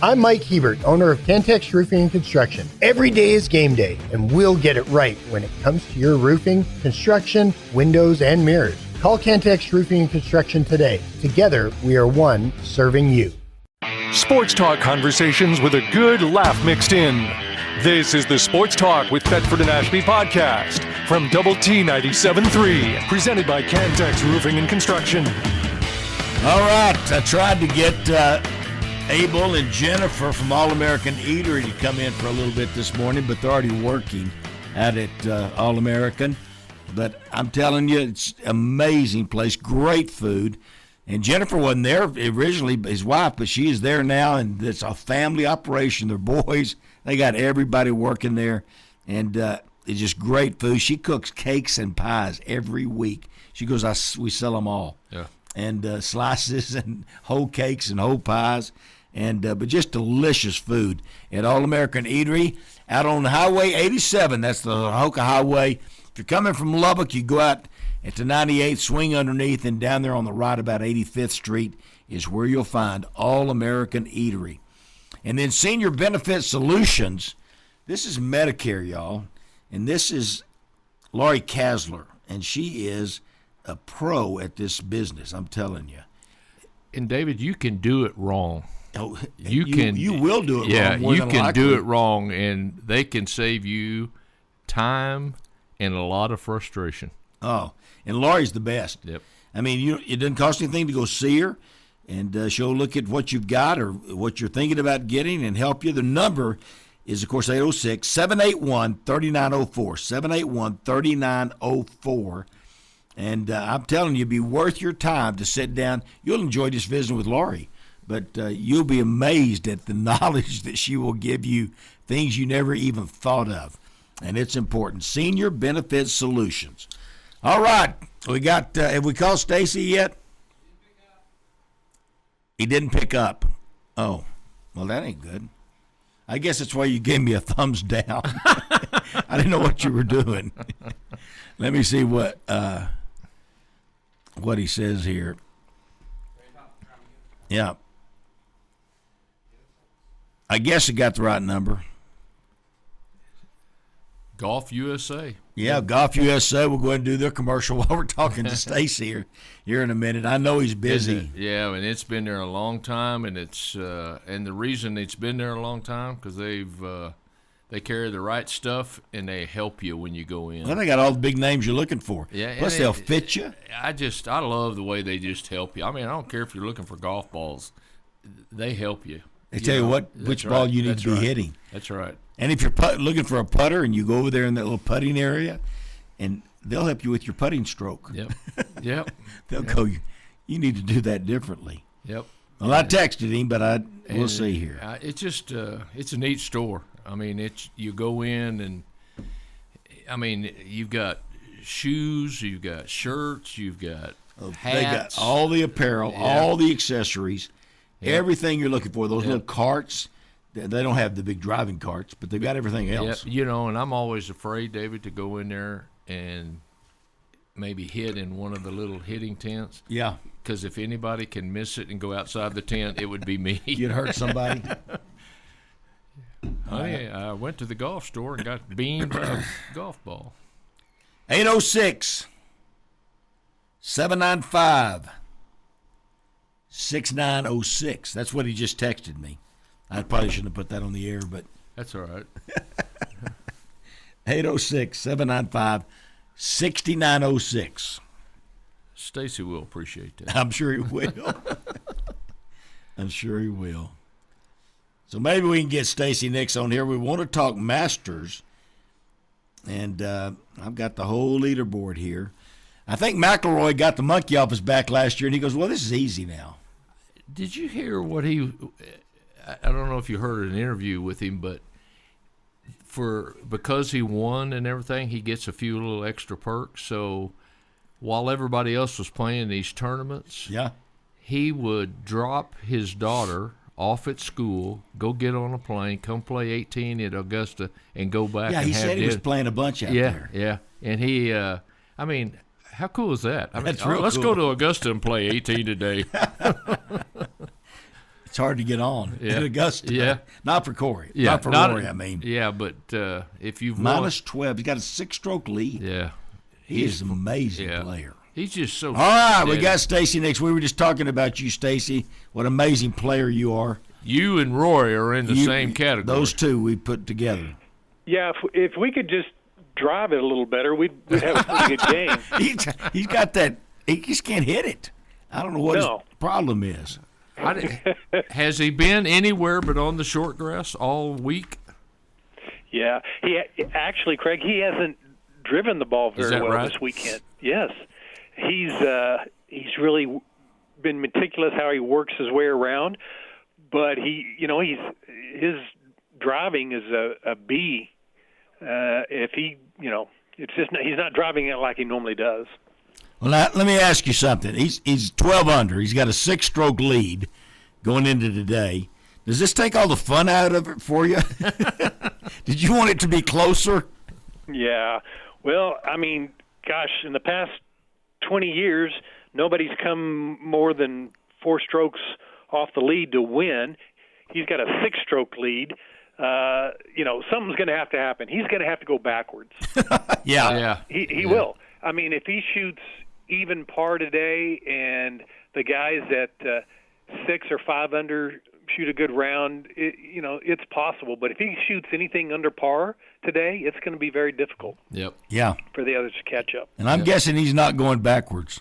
I'm Mike Hebert, owner of Cantex Roofing and Construction. Every day is game day, and we'll get it right when it comes to your roofing, construction, windows, and mirrors. Call Cantex Roofing and Construction today. Together, we are one serving you. Sports talk conversations with a good laugh mixed in. This is the Sports Talk with Thetford and Ashby podcast from Double T 97.3, presented by Cantex Roofing and Construction. All right, I tried to get Abel and Jennifer from All-American Eatery to come in for a little bit this morning, but they're already working out at All-American. But I'm telling you, it's an amazing place, great food. And Jennifer wasn't there originally, his wife, but she is there now, and it's a family operation. They're boys. They got everybody working there, and it's just great food. She cooks cakes and pies every week. She goes, we sell them all. Yeah. And slices and whole cakes and whole pies, and but just delicious food at All-American Eatery out on Highway 87. That's the Hoka Highway. If you're coming from Lubbock, you go out at the 98th, swing underneath, and down there on the right about 85th Street is where you'll find All-American Eatery. And then Senior Benefit Solutions. This is Medicare, y'all, and this is Laurie Kasler, and she is a pro at this business, I'm telling you. And David, you can do it wrong. Oh, you will do it wrong. Yeah, more you than can likely. do it wrong, and they can save you time and a lot of frustration. Oh, and Laurie's the best. Yep. I mean, it doesn't cost anything to go see her, and she'll look at what you've got or what you're thinking about getting and help you. The number is, of course, 806-781-3904, 781-3904. And I'm telling you, it'll be worth your time to sit down. You'll enjoy just visiting with Laurie, but you'll be amazed at the knowledge that she will give you, things you never even thought of. And it's important. Senior Benefit Solutions. All right. We got, have we called Stacy yet? He didn't pick up. Oh, well, that ain't good. I guess that's why you gave me a thumbs down. I didn't know what you were doing. Let me see what he says here. Yeah. I guess he got the right number. Golf USA. Yeah, Golf USA. We'll go ahead and do their commercial while we're talking to Stacy here in a minute. I know he's busy. Yeah, and it's been there a long time, and it's and the reason it's been there a long time because they carry the right stuff and they help you when you go in. Well, they got all the big names you're looking for. Yeah, plus they'll fit you. I love the way they just help you. I mean, I don't care if you're looking for golf balls; they help you. They tell you which ball you need to be hitting. That's right. And if you're looking for a putter and you go over there in that little putting area, and they'll help you with your putting stroke. Yep. Yep. They'll go, you need to do that differently. Yep. Well, I texted him, but we'll see here. It's just it's a neat store. I mean, you go in and I mean you've got shoes, you've got shirts, you've got hats. They got all the apparel, all the accessories, everything you're looking for. Those little carts. They don't have the big driving carts, but they've got everything else. Yeah, and I'm always afraid, David, to go in there and maybe hit in one of the little hitting tents. Yeah. Because if anybody can miss it and go outside the tent, it would be me. You'd hurt somebody. I went to the golf store and got beamed a golf ball. 806-795-6906. That's what he just texted me. I probably shouldn't have put that on the air, but that's all right. 806-795-6906. Stacy will appreciate that. I'm sure he will. I'm sure he will. So maybe we can get Stacy Nicks on here. We want to talk Masters, and I've got the whole leaderboard here. I think McIlroy got the monkey off his back last year, and he goes, well, this is easy now. Did you hear what I don't know if you heard an interview with him, but because he won and everything, he gets a few little extra perks. So while everybody else was playing these tournaments, he would drop his daughter off at school, go get on a plane, come play 18 at Augusta, and go back. Yeah, he said he was playing a bunch out there. Yeah, and he, I mean, how cool is that? I mean, That's real let's cool. go to Augusta and play 18 today. It's hard to get on at Augusta. Yeah. Not for Corey. Yeah. Not for Rory, I mean. Yeah, but if you've minus 12, he's got a 6-stroke lead. Yeah. He is an amazing player. He's just so All right, steady. we got Stacy Nicks. We were just talking about you, Stacy. What an amazing player you are. You and Roy are in the same category. Those two we put together. Yeah, if we could just drive it a little better, we'd have a pretty good game. He's got that. He just can't hit it. I don't know what his problem is. Has he been anywhere but on the short grass all week? Yeah, actually, Craig, he hasn't driven the ball very well this weekend. Yes, he's really been meticulous how he works his way around, but his driving is a B. If he, it's just he's not driving it like he normally does. Well, now, let me ask you something. He's 12 under. He's got a 6-stroke lead going into today. Does this take all the fun out of it for you? Did you want it to be closer? Yeah. Well, I mean, gosh, in the past 20 years, nobody's come more than 4 strokes off the lead to win. He's got a 6-stroke lead. Something's going to have to happen. He's going to have to go backwards. Yeah. He will. I mean, if he shoots even par today and the guys at 6 or 5 under shoot a good round, it's possible. But if he shoots anything under par today, it's going to be very difficult. Yep. Yeah. For the others to catch up. And I'm guessing he's not going backwards.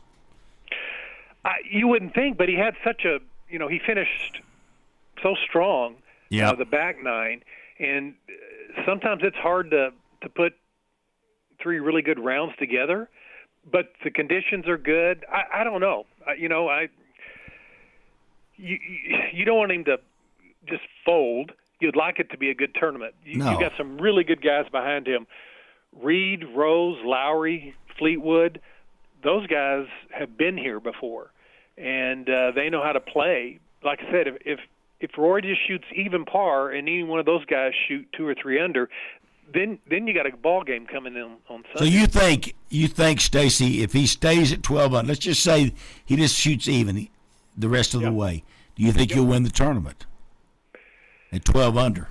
You wouldn't think, but he had such a, he finished so strong. Yeah. The back nine, and sometimes it's hard to put 3 really good rounds together, but the conditions are good. I don't know. You don't want him to just fold. You'd like it to be a good tournament. You've got some really good guys behind him. Reed, Rose, Lowry, Fleetwood, those guys have been here before, and they know how to play. Like I said, if Rory just shoots even par and any one of those guys shoot 2 or 3 under, then you got a ball game coming in on Sunday. So you think Stacy, if he stays at 12 under, let's just say he just shoots even the rest of the way, do you think he'll win the tournament at 12 under?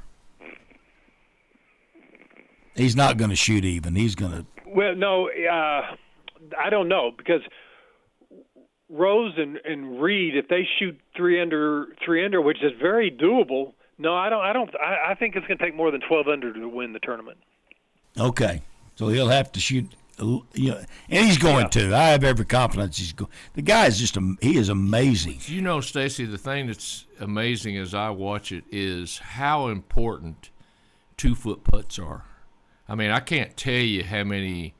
He's not going to shoot even. He's going to. Well, no, I don't know, because Rose and Reed, if they shoot 3 under, which is very doable. No, I don't. I think it's going to take more than 12 under to win the tournament. Okay, so he'll have to shoot. And he's going to. I have every confidence he's going. The guy is he is amazing. Stacy, the thing that's amazing as I watch it is how important 2-foot putts are. I mean, I can't tell you how many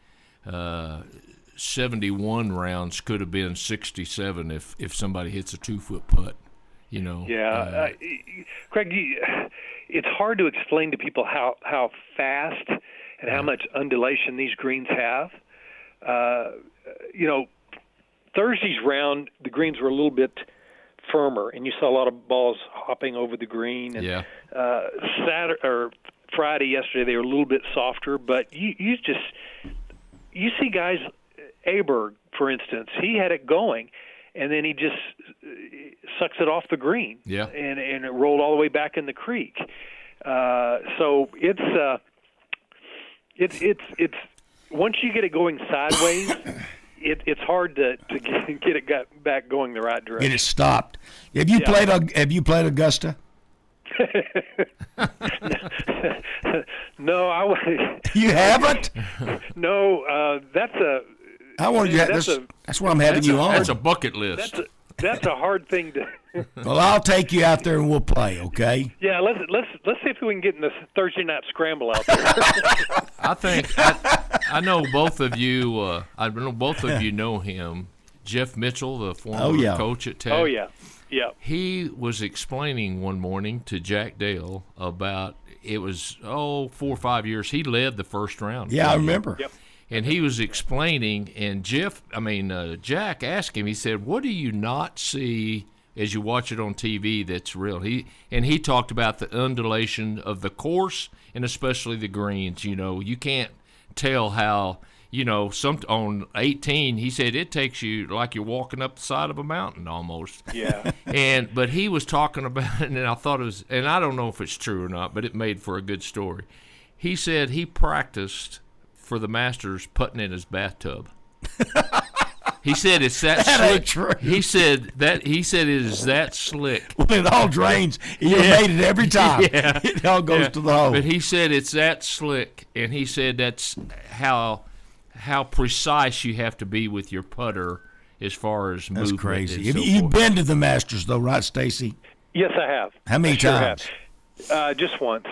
71 rounds could have been 67 if somebody hits a 2-foot putt. Yeah, Craig, it's hard to explain to people how fast and how much undulation these greens have. Thursday's round, the greens were a little bit firmer, and you saw a lot of balls hopping over the green. And Friday, yesterday, they were a little bit softer, but you see guys, Aberg, for instance, he had it going, and then he just sucks it off the green, and it rolled all the way back in the creek. So it's once you get it going sideways, it's hard to get it back going the right direction. Get it stopped. Have you played Augusta? No, You haven't? No, that's a. I wanted that's why I'm having you on. That's a bucket list. That's a hard thing to. Well, I'll take you out there and we'll play. Okay. Yeah, let's see if we can get in this Thursday night scramble out there. I think I know both of you. I know both of you know him, Jeff Mitchell, the former coach at Tech. Oh yeah. Yeah. He was explaining one morning to Jack Dale about it was 4 or 5 years. He led the first round. Yeah, I remember. Yep. And he was explaining, and Jack asked him, he said, what do you not see as you watch it on TV that's real? He talked about the undulation of the course and especially the greens. You can't tell how, on 18, he said it takes you like you're walking up the side of a mountain almost. Yeah. But he was talking about it, and I thought it was, and I don't know if it's true or not, but it made for a good story. He said he practiced for the Masters putting in his bathtub. He said it's that slick. True. He said it is that slick. Well, it all drains. You made it every time. Yeah. It all goes to the hole. But he said it's that slick, and he said that's how precise you have to be with your putter as far as movement. That's crazy. And so You've forth. been to the Masters, though, right, Stacy? Yes, I have. How many times? Just once.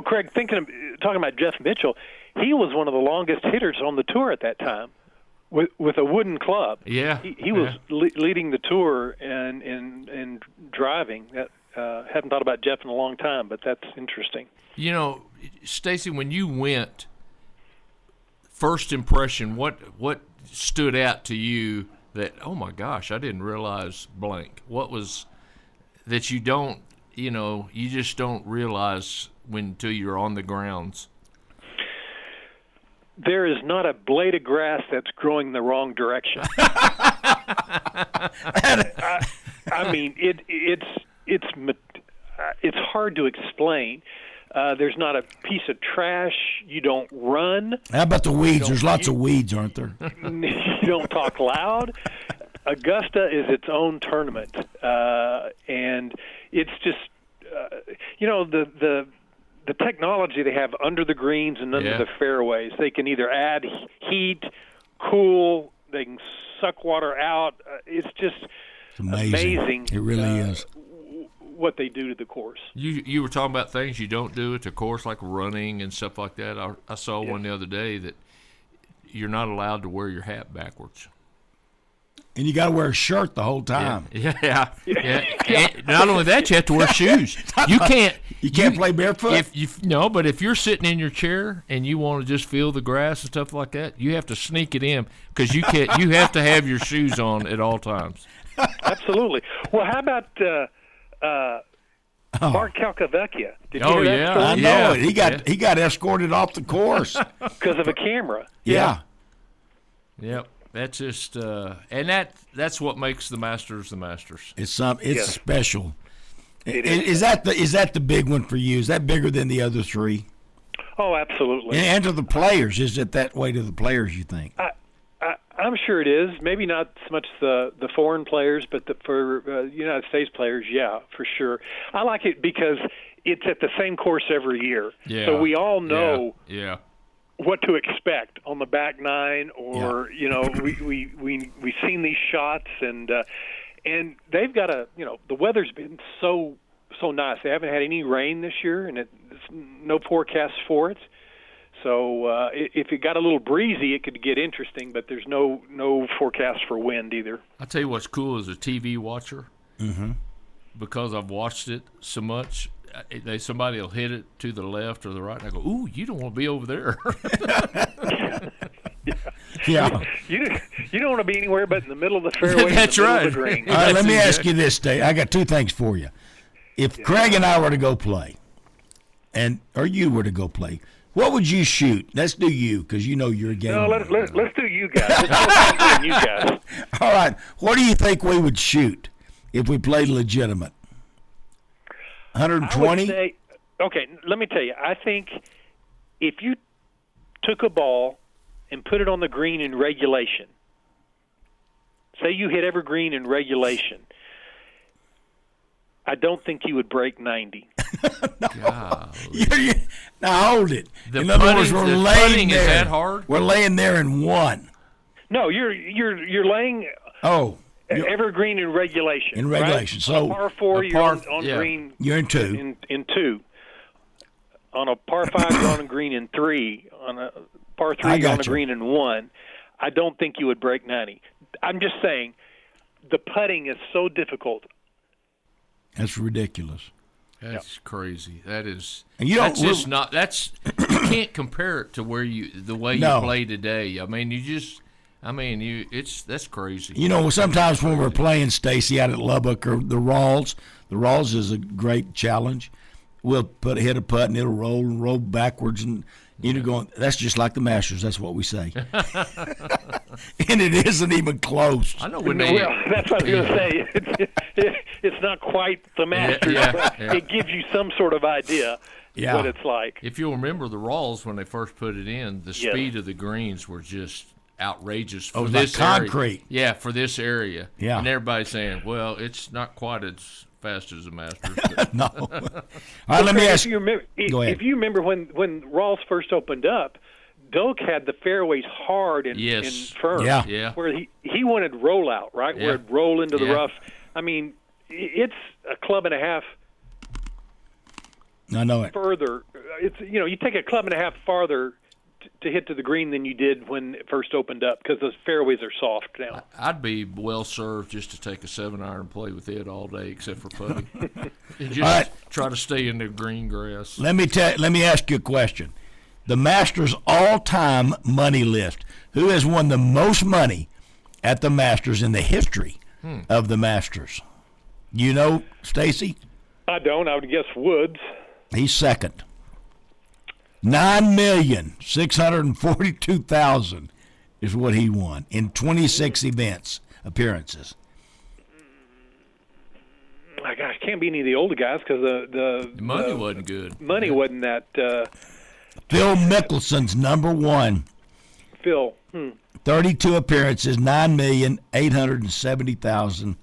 Craig, talking about Jeff Mitchell, he was one of the longest hitters on the tour at that time with a wooden club. Yeah. He was leading the tour and driving. Haven't thought about Jeff in a long time, but that's interesting. Stacy, when you went, first impression, what stood out to you that, oh my gosh, I didn't realize blank? What was that you don't, you just don't realize until you're on the grounds? There is not a blade of grass that's growing the wrong direction. I mean, it's hard to explain. There's not a piece of trash. You don't run. How about the weeds? There's lots of weeds, aren't there? You don't talk loud. Augusta is its own tournament, and it's just the technology they have under the greens and under the fairways. They can either add heat, cool. They can suck water out. It's just amazing. It really is. What they do to the course. You were talking about things you don't do at the course, like running and stuff like that. I saw one the other day that you're not allowed to wear your hat backwards. And you got to wear a shirt the whole time. Yeah. And not only that, you have to wear shoes. You can't play barefoot. But if you're sitting in your chair and you want to just feel the grass and stuff like that, you have to sneak it in because you can't. You have to have your shoes on at all times. Absolutely. Well, how about Mark Calcavecchia? Did you hear that story? I know it. He got escorted off the course because of a camera. Yeah. Yep. That's just and that's what makes the Masters the Masters. It's special. It is that the big one for you? Is that bigger than the other three? Oh, absolutely. And to the players, is it that way to the players? You think? I'm sure it is. Maybe not so much the foreign players, but for United States players, yeah, for sure. I like it because it's at the same course every year, so we all know. Yeah. What to expect on the back nine, or we've seen these shots, and they've got the weather's been so nice. They haven't had any rain this year, and it's no forecast for it. So if it got a little breezy, it could get interesting, but there's no forecast for wind either. I'll tell you what's cool as a TV watcher, because I've watched it so much. Somebody will hit it to the left or the right, and I go, "Ooh, you don't want to be over there." Yeah. You don't want to be anywhere but in the middle of the fairway. That's in the right. Of the green. All right, let me ask you this, Dave. I got two things for you. If Craig and I were to go play, or you were to go play, what would you shoot? Let's do you, because you're a game. No, let's do you guys. Let's do you guys. All right. What do you think we would shoot if we played legitimate? 120? Okay, let me tell you. I think if you took a ball and put it on the green in regulation, say you hit every green in regulation, I don't think you would break 90. Now hold it. In other words, we're laying there. Is that hard? We're laying there in one. No, you're laying. Every green in regulation. In regulation, right? so on a par 4, you're on green. You're in 2. In 2. On a par 5, you're on a green in 3. On a par 3, you're on a green in 1. I don't think you would break 90. I'm just saying, the putting is so difficult. That's ridiculous. That's crazy. That is. And you can't compare it to the way you play today. I mean, that's crazy. Sometimes when we're playing, Stacy, out at Lubbock or the Rawls is a great challenge. We'll hit a putt and it'll roll backwards, and You're going, that's just like the Masters. That's what we say. And it isn't even close. I know when that's what I was going to say. It's not quite the Masters, but it gives you some sort of idea what it's like. If you'll remember the Rawls, when they first put it in, the speed of the greens were just outrageous for this concrete. area. Yeah, for this area. Yeah. And everybody's saying, well, it's not quite as fast as the Masters. No. All right, let me ask you. Go ahead. If you remember when Rawls first opened up, Doak had the fairways hard and firm. Yeah. Where he wanted rollout, right? Yeah. Where it'd roll into the rough. I mean, it's a club and a half. I know it. Further, it's you take a club and a half farther to hit to the green than you did when it first opened up because those fairways are soft now. I'd be well served just to take a 7-iron and play with it all day, except for putting. Just try to stay in the green grass. Let me ask you a question. The Masters all-time money list. Who has won the most money at the Masters in the history of the Masters? You know, Stacy? I don't. I would guess Woods. He's second. 9,642,000 is what he won in 26 appearances. My gosh, can't be any of the older guys because the money wasn't good. Money wasn't that. Phil Mickelson's number one. Phil. 32 appearances, 9,870,000.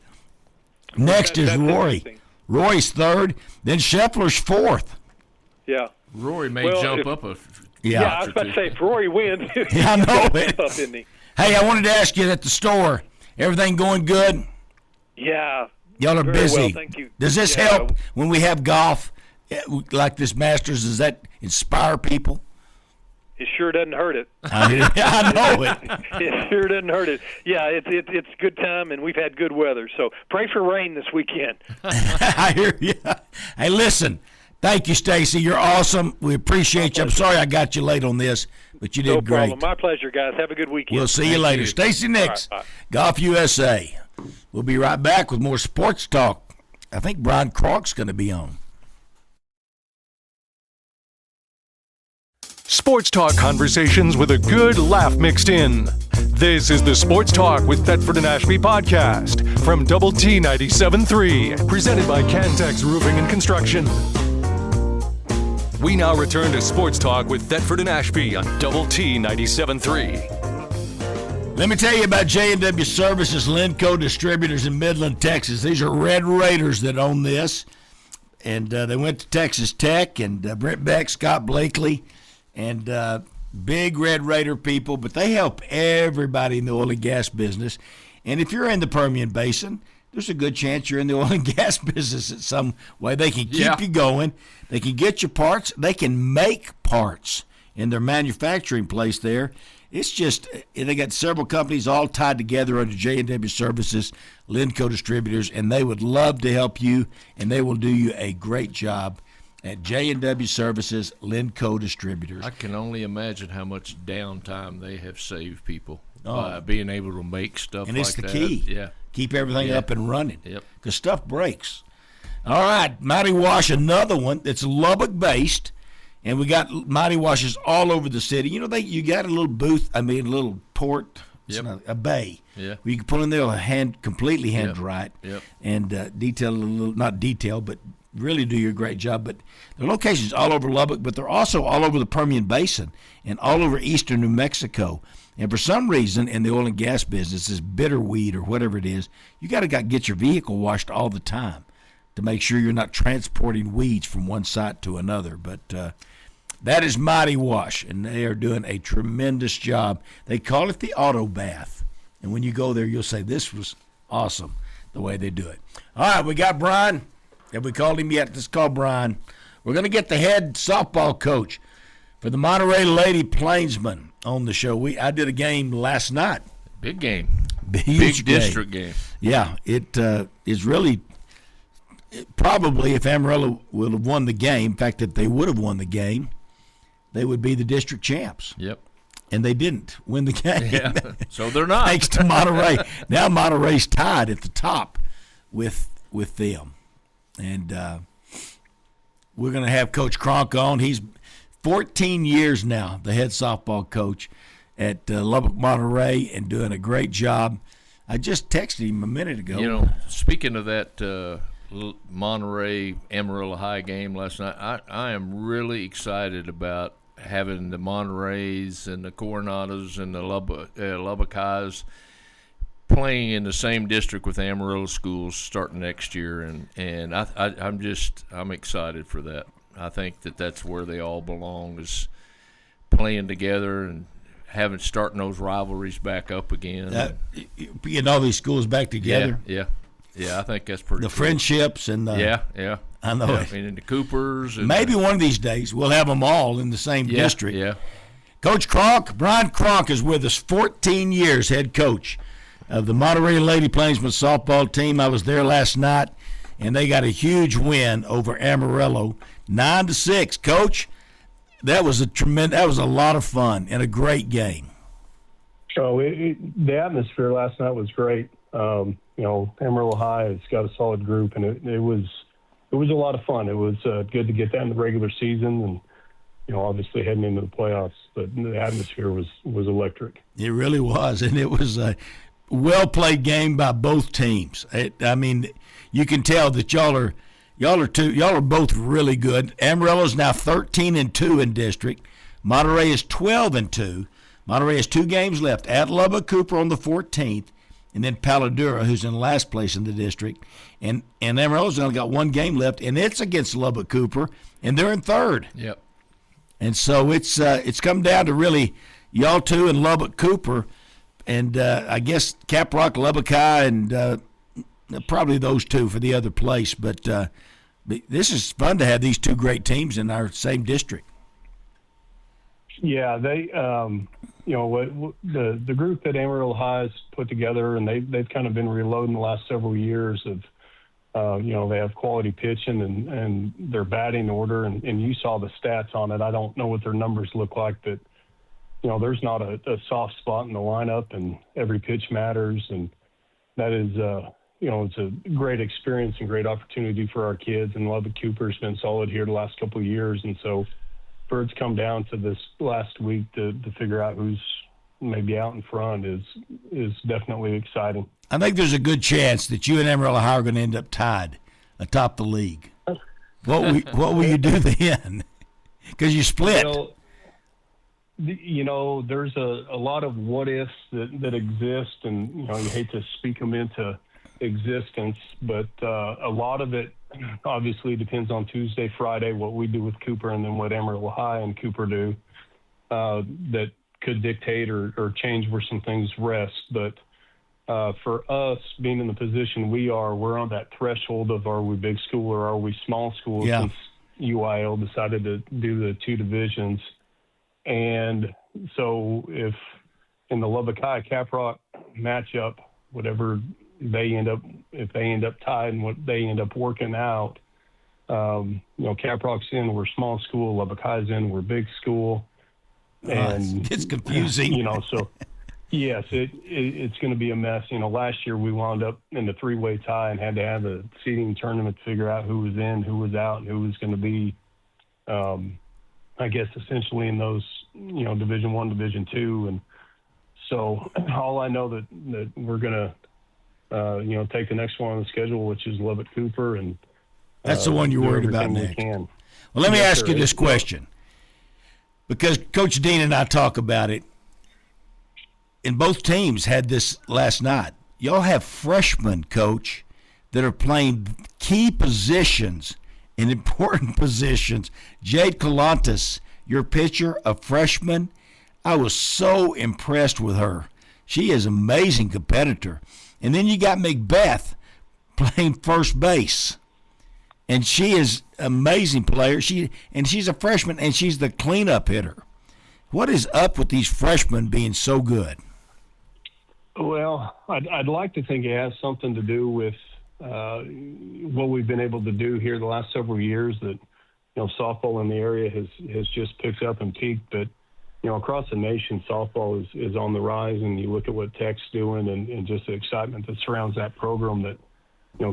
Next is Rory. Rory's third. Then Scheffler's fourth. Yeah. Rory may jump up a. Yeah, I was about to say, if Rory wins, I know it. Up, isn't he? Hey, I wanted to ask you at the store, everything going good? Yeah. Y'all are busy. Well, thank you. Does this help when we have golf like this Masters? Does that inspire people? It sure doesn't hurt it. I know it. It sure doesn't hurt it. Yeah, it's good time, and we've had good weather. So pray for rain this weekend. I hear you. Hey, listen. Thank you, Stacy. You're awesome. We appreciate you. I'm sorry I got you late on this, but you did great. No problem. My pleasure, guys. Have a good weekend. We'll see you later. Stacy Nicks, right, Golf USA. We'll be right back with more sports talk. I think Brian Cronk's going to be on. Sports talk conversations with a good laugh mixed in. This is the Sports Talk with Thetford and Ashby podcast from Double T 97.3, presented by Cantex Roofing and Construction. We now return to Sports Talk with Thetford and Ashby on Double T 97.3. Let me tell you about J&W Services, Linco Distributors in Midland, Texas. These are Red Raiders that own this. And they went to Texas Tech, and Brent Beck, Scott Blakely, and big Red Raider people. But they help everybody in the oil and gas business. And if you're in the Permian Basin, there's a good chance you're in the oil and gas business in some way. They can keep you going. They can get you parts. They can make parts in their manufacturing place there. It's just, they got several companies all tied together under J&W Services, Linco Distributors, and they would love to help you, and they will do you a great job at J&W Services, Linco Distributors. I can only imagine how much downtime they have saved people by being able to make stuff like that. And it's the key. Yeah. Keep everything up and running. Yep. Because stuff breaks. All right, Mighty Wash, another one that's Lubbock-based, and we got Mighty Washes all over the city. You know, you got a little booth, a little port, a bay, where you can put in there completely hand dry it, and detail a little, not detail, but really do your great job. But there are locations all over Lubbock, but they're also all over the Permian Basin and all over eastern New Mexico. And for some reason, in the oil and gas business, this bitterweed or whatever it is, you got to get your vehicle washed all the time to make sure you're not transporting weeds from one site to another. But that is Mighty Wash, and they are doing a tremendous job. They call it the auto bath. And when you go there, you'll say, this was awesome, the way they do it. All right, we got Brian. Have we called him yet? Let's call Brian. We're going to get the head softball coach for the Monterey Lady Plainsmen on the show. I did a game last night. Big game. Big district game. Yeah, it is really probably, if Amarillo would have won the game, in fact, if they would have won the game, they would be the district champs. Yep. And they didn't win the game. Yeah, so they're not. Thanks to Monterey. Now Monterey's tied at the top with them. And we're going to have Coach Cronk on. He's 14 years now, the head softball coach at Lubbock, Monterey, and doing a great job. I just texted him a minute ago. You know, speaking of that Monterey Amarillo High game last night, I am really excited about having the Montereys and the Coronados and the Lubbock Highs playing in the same district with Amarillo schools starting next year, and I'm excited for that. I think that's where they all belong, is playing together and starting those rivalries back up again. Getting all these schools back together. Yeah. I think that's pretty. The cool. friendships and yeah. I know it. I mean, the Coopers. And maybe one of these days we'll have them all in the same district. Yeah. Coach Cronk, Brian Cronk is with us, 14 years head coach of the Monterey Lady Plainsmen softball team. I was there last night, and they got a huge win over Amarillo, 9-6. Coach, that was a lot of fun and a great game. So the atmosphere last night was great. Amarillo High has got a solid group, and it was a lot of fun. It was good to get that in the regular season, and obviously heading into the playoffs. But the atmosphere was electric. It really was, and it was a well played game by both teams. I mean, you can tell that y'all are both really good. Amarillo's now 13-2 in district. Monterey is 12-2. Monterey has 2 games left at Lubbock Cooper on the 14th, and then Paladura, who's in last place in the district. And Amarillo's only got 1 game left, and it's against Lubbock Cooper, and they're in 3rd. Yep. And so it's come down to really y'all 2 and Lubbock Cooper, and I guess Caprock, Lubbock High, and probably those 2 for the other place. But this is fun to have these 2 great teams in our same district. Yeah, they, the group that Amarillo High has put together, and they've kind of been reloading the last several years of, they have quality pitching and their batting order, and you saw the stats on it. I don't know what their numbers look like, but, there's not a soft spot in the lineup, and every pitch matters, and that is, it's a great experience and great opportunity for our kids, and Lubbock Cooper's been solid here the last couple of years, and so for it's come down to this last week to figure out who's maybe out in front is definitely exciting. I think there's a good chance that you and Amarillo High are going to end up tied atop the league. What will you do then? Because you split. There's a lot of what ifs that exist, and you hate to speak them into existence, but a lot of it obviously depends on Tuesday, Friday, what we do with Cooper, and then what Amarillo High and Cooper do that could dictate or change where some things rest. But for us, being in the position we're on that threshold of, are we big school or are we small school? Yeah. Since UIL decided to do the 2 divisions. And so if in the Lubbock High Caprock matchup, whatever if they end up tied and what they end up working out, Caprock's in, we're small school, Lubbock High's in, we're big school. And it's confusing. So yes, it's going to be a mess. Last year we wound up in the 3-way tie and had to have a seeding tournament to figure out who was in, who was out, and who was going to be, I guess, essentially in those, Division I, Division II. And so all I know that we're going to, take the next one on the schedule, which is Lubbock Cooper, and that's the one you're worried about next. Well, let me ask you this question, because Coach Dean and I talk about it, and both teams had this last night. Y'all have freshmen, Coach, that are playing key positions and important positions. Jade Colantes, your pitcher, a freshman, I was so impressed with her. She is an amazing competitor. And then you got Macbeth playing first base. And she is an amazing player. She's a freshman, and she's the cleanup hitter. What is up with these freshmen being so good? Well, I'd like to think it has something to do with what we've been able to do here the last several years, that, softball in the area has just picked up and peaked. But, across the nation, softball is on the rise, and you look at what Tech's doing and just the excitement that surrounds that program, that,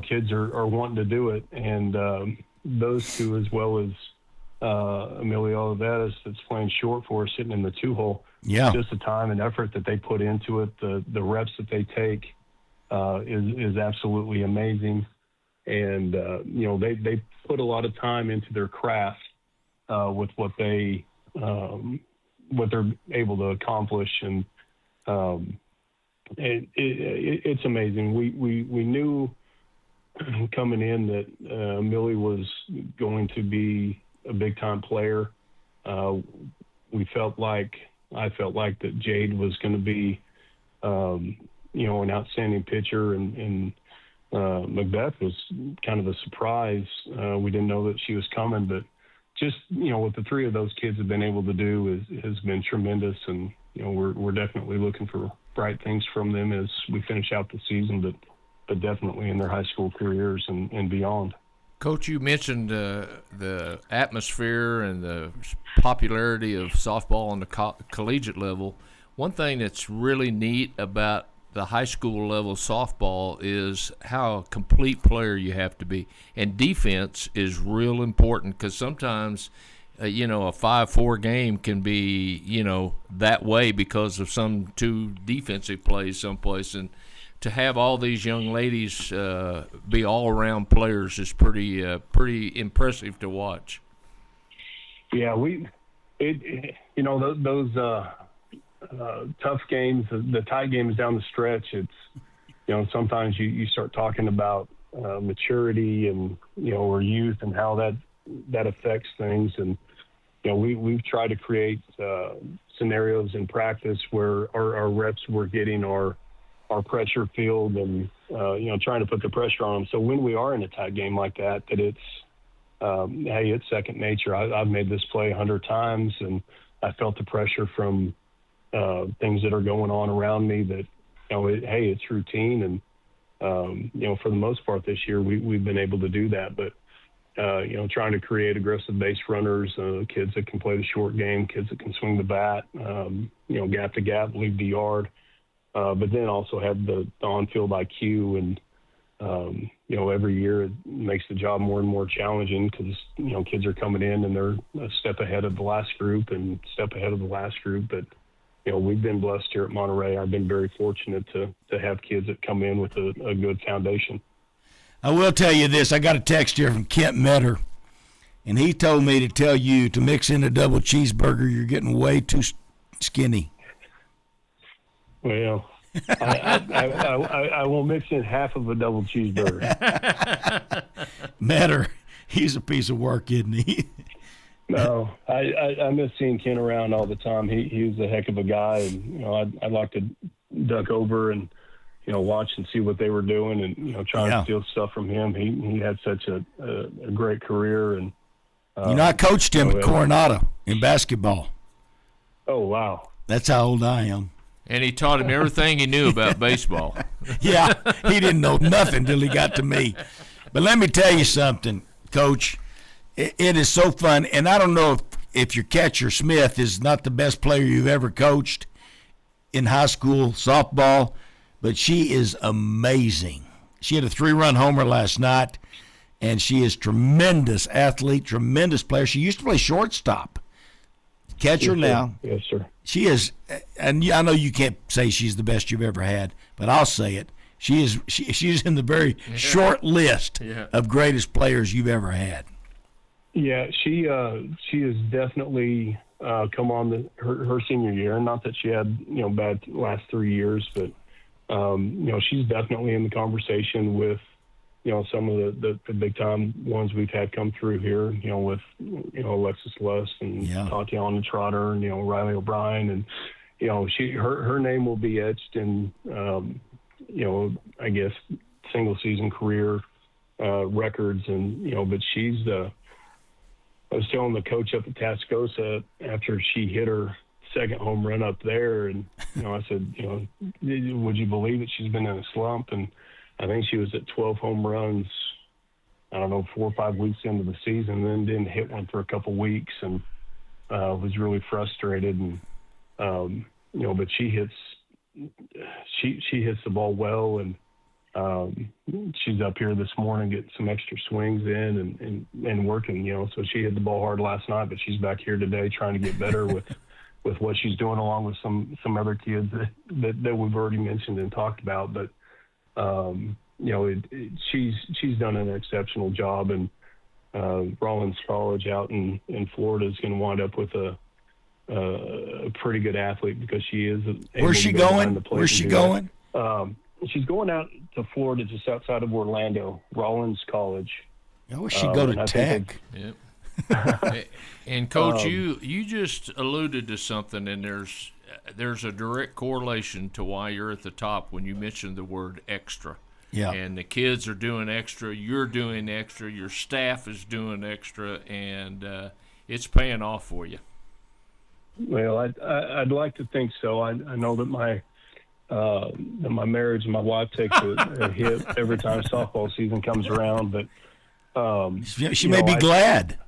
kids are wanting to do it. And those 2, as well as Emilio Oliveras that's playing short for us, sitting in the 2-hole. Yeah. Just the time and effort that they put into it, the reps that they take is absolutely amazing. And, they put a lot of time into their craft with what they're able to accomplish. And it's amazing. We knew coming in that Millie was going to be a big-time player. I felt like that Jade was going to be, an outstanding pitcher, and Macbeth was kind of a surprise. We didn't know that she was coming, but just, what the three of those kids have been able to do has been tremendous. And, we're definitely looking for bright things from them as we finish out the season, but definitely in their high school careers and beyond. Coach, you mentioned the atmosphere and the popularity of softball on the collegiate level. One thing that's really neat about the high school level softball is how complete player you have to be. And defense is real important, because sometimes, a 5-4 game can be, that way because of some two defensive plays someplace. And to have all these young ladies be all-around players is pretty impressive to watch. Yeah, those tough games, the tie games down the stretch. It's sometimes you start talking about maturity and or youth and how that affects things. And we've tried to create scenarios in practice where our reps were getting our pressure field and, trying to put the pressure on them. So when we are in a tight game like that it's, hey, it's second nature. I've made this play 100 times, and I felt the pressure from things that are going on around me that, hey, it's routine. And, for the most part this year, we've been able to do that. But, trying to create aggressive base runners, kids that can play the short game, kids that can swing the bat, gap to gap, leave the yard. But then also have the on-field IQ, and every year it makes the job more and more challenging because kids are coming in and they're a step ahead of the last group and step ahead of the last group. But we've been blessed here at Monterey. I've been very fortunate to have kids that come in with a good foundation. I will tell you this. I got a text here from Kent Metter, and he told me to tell you to mix in a double cheeseburger. You're getting way too skinny. Well, I will mix in half of a double cheeseburger. Metter, he's a piece of work, isn't he? No, I miss seeing Ken around all the time. He was a heck of a guy, and I'd like to duck over and watch and see what they were doing, and try and steal stuff from him. He had such a great career, and I coached him at Coronado in basketball. Oh wow, that's how old I am. And he taught him everything he knew about baseball. Yeah, he didn't know nothing till he got to me. But let me tell you something, Coach. It is so fun. And I don't know if your catcher, Smith, is not the best player you've ever coached in high school softball, but she is amazing. She had a 3-run homer last night, and she is tremendous athlete, tremendous player. She used to play shortstop. Catcher now. Yes, sir. She is, and I know you can't say she's the best you've ever had, but I'll say it. She's in the very short list of greatest players you've ever had. Yeah, she has definitely come on her senior year. Not that she had bad last 3 years, but she's definitely in the conversation with some of the big time ones we've had come through here. With Alexis Lust and Tatiana Trotter and Riley O'Brien, and her name will be etched in I guess single season career records, and but she's I was telling the coach up at Tascosa after she hit her second home run up there, and I said, would you believe it? She's been in a slump, and I think she was at 12 home runs, I don't know, 4 or 5 weeks into the season, and then didn't hit one for a couple weeks, and was really frustrated. And but she hits the ball well, and she's up here this morning getting some extra swings in and working, so she hit the ball hard last night, but she's back here today trying to get better with what she's doing, along with some other kids that we've already mentioned and talked about. But she's done an exceptional job, and Rollins College out in Florida is going to wind up with a pretty good athlete, because she is. Where's she going? Where's she going? She's going out to Florida, just outside of Orlando, Rollins College. I wish she'd go to Tech. Yep. And Coach, you just alluded to something, and there's a direct correlation to why you're at the top when you mentioned the word extra. Yeah. And the kids are doing extra, you're doing extra, your staff is doing extra, and it's paying off for you. Well, I'd like to think so. I know that my marriage and my wife takes a hit every time softball season comes around, but she may be glad.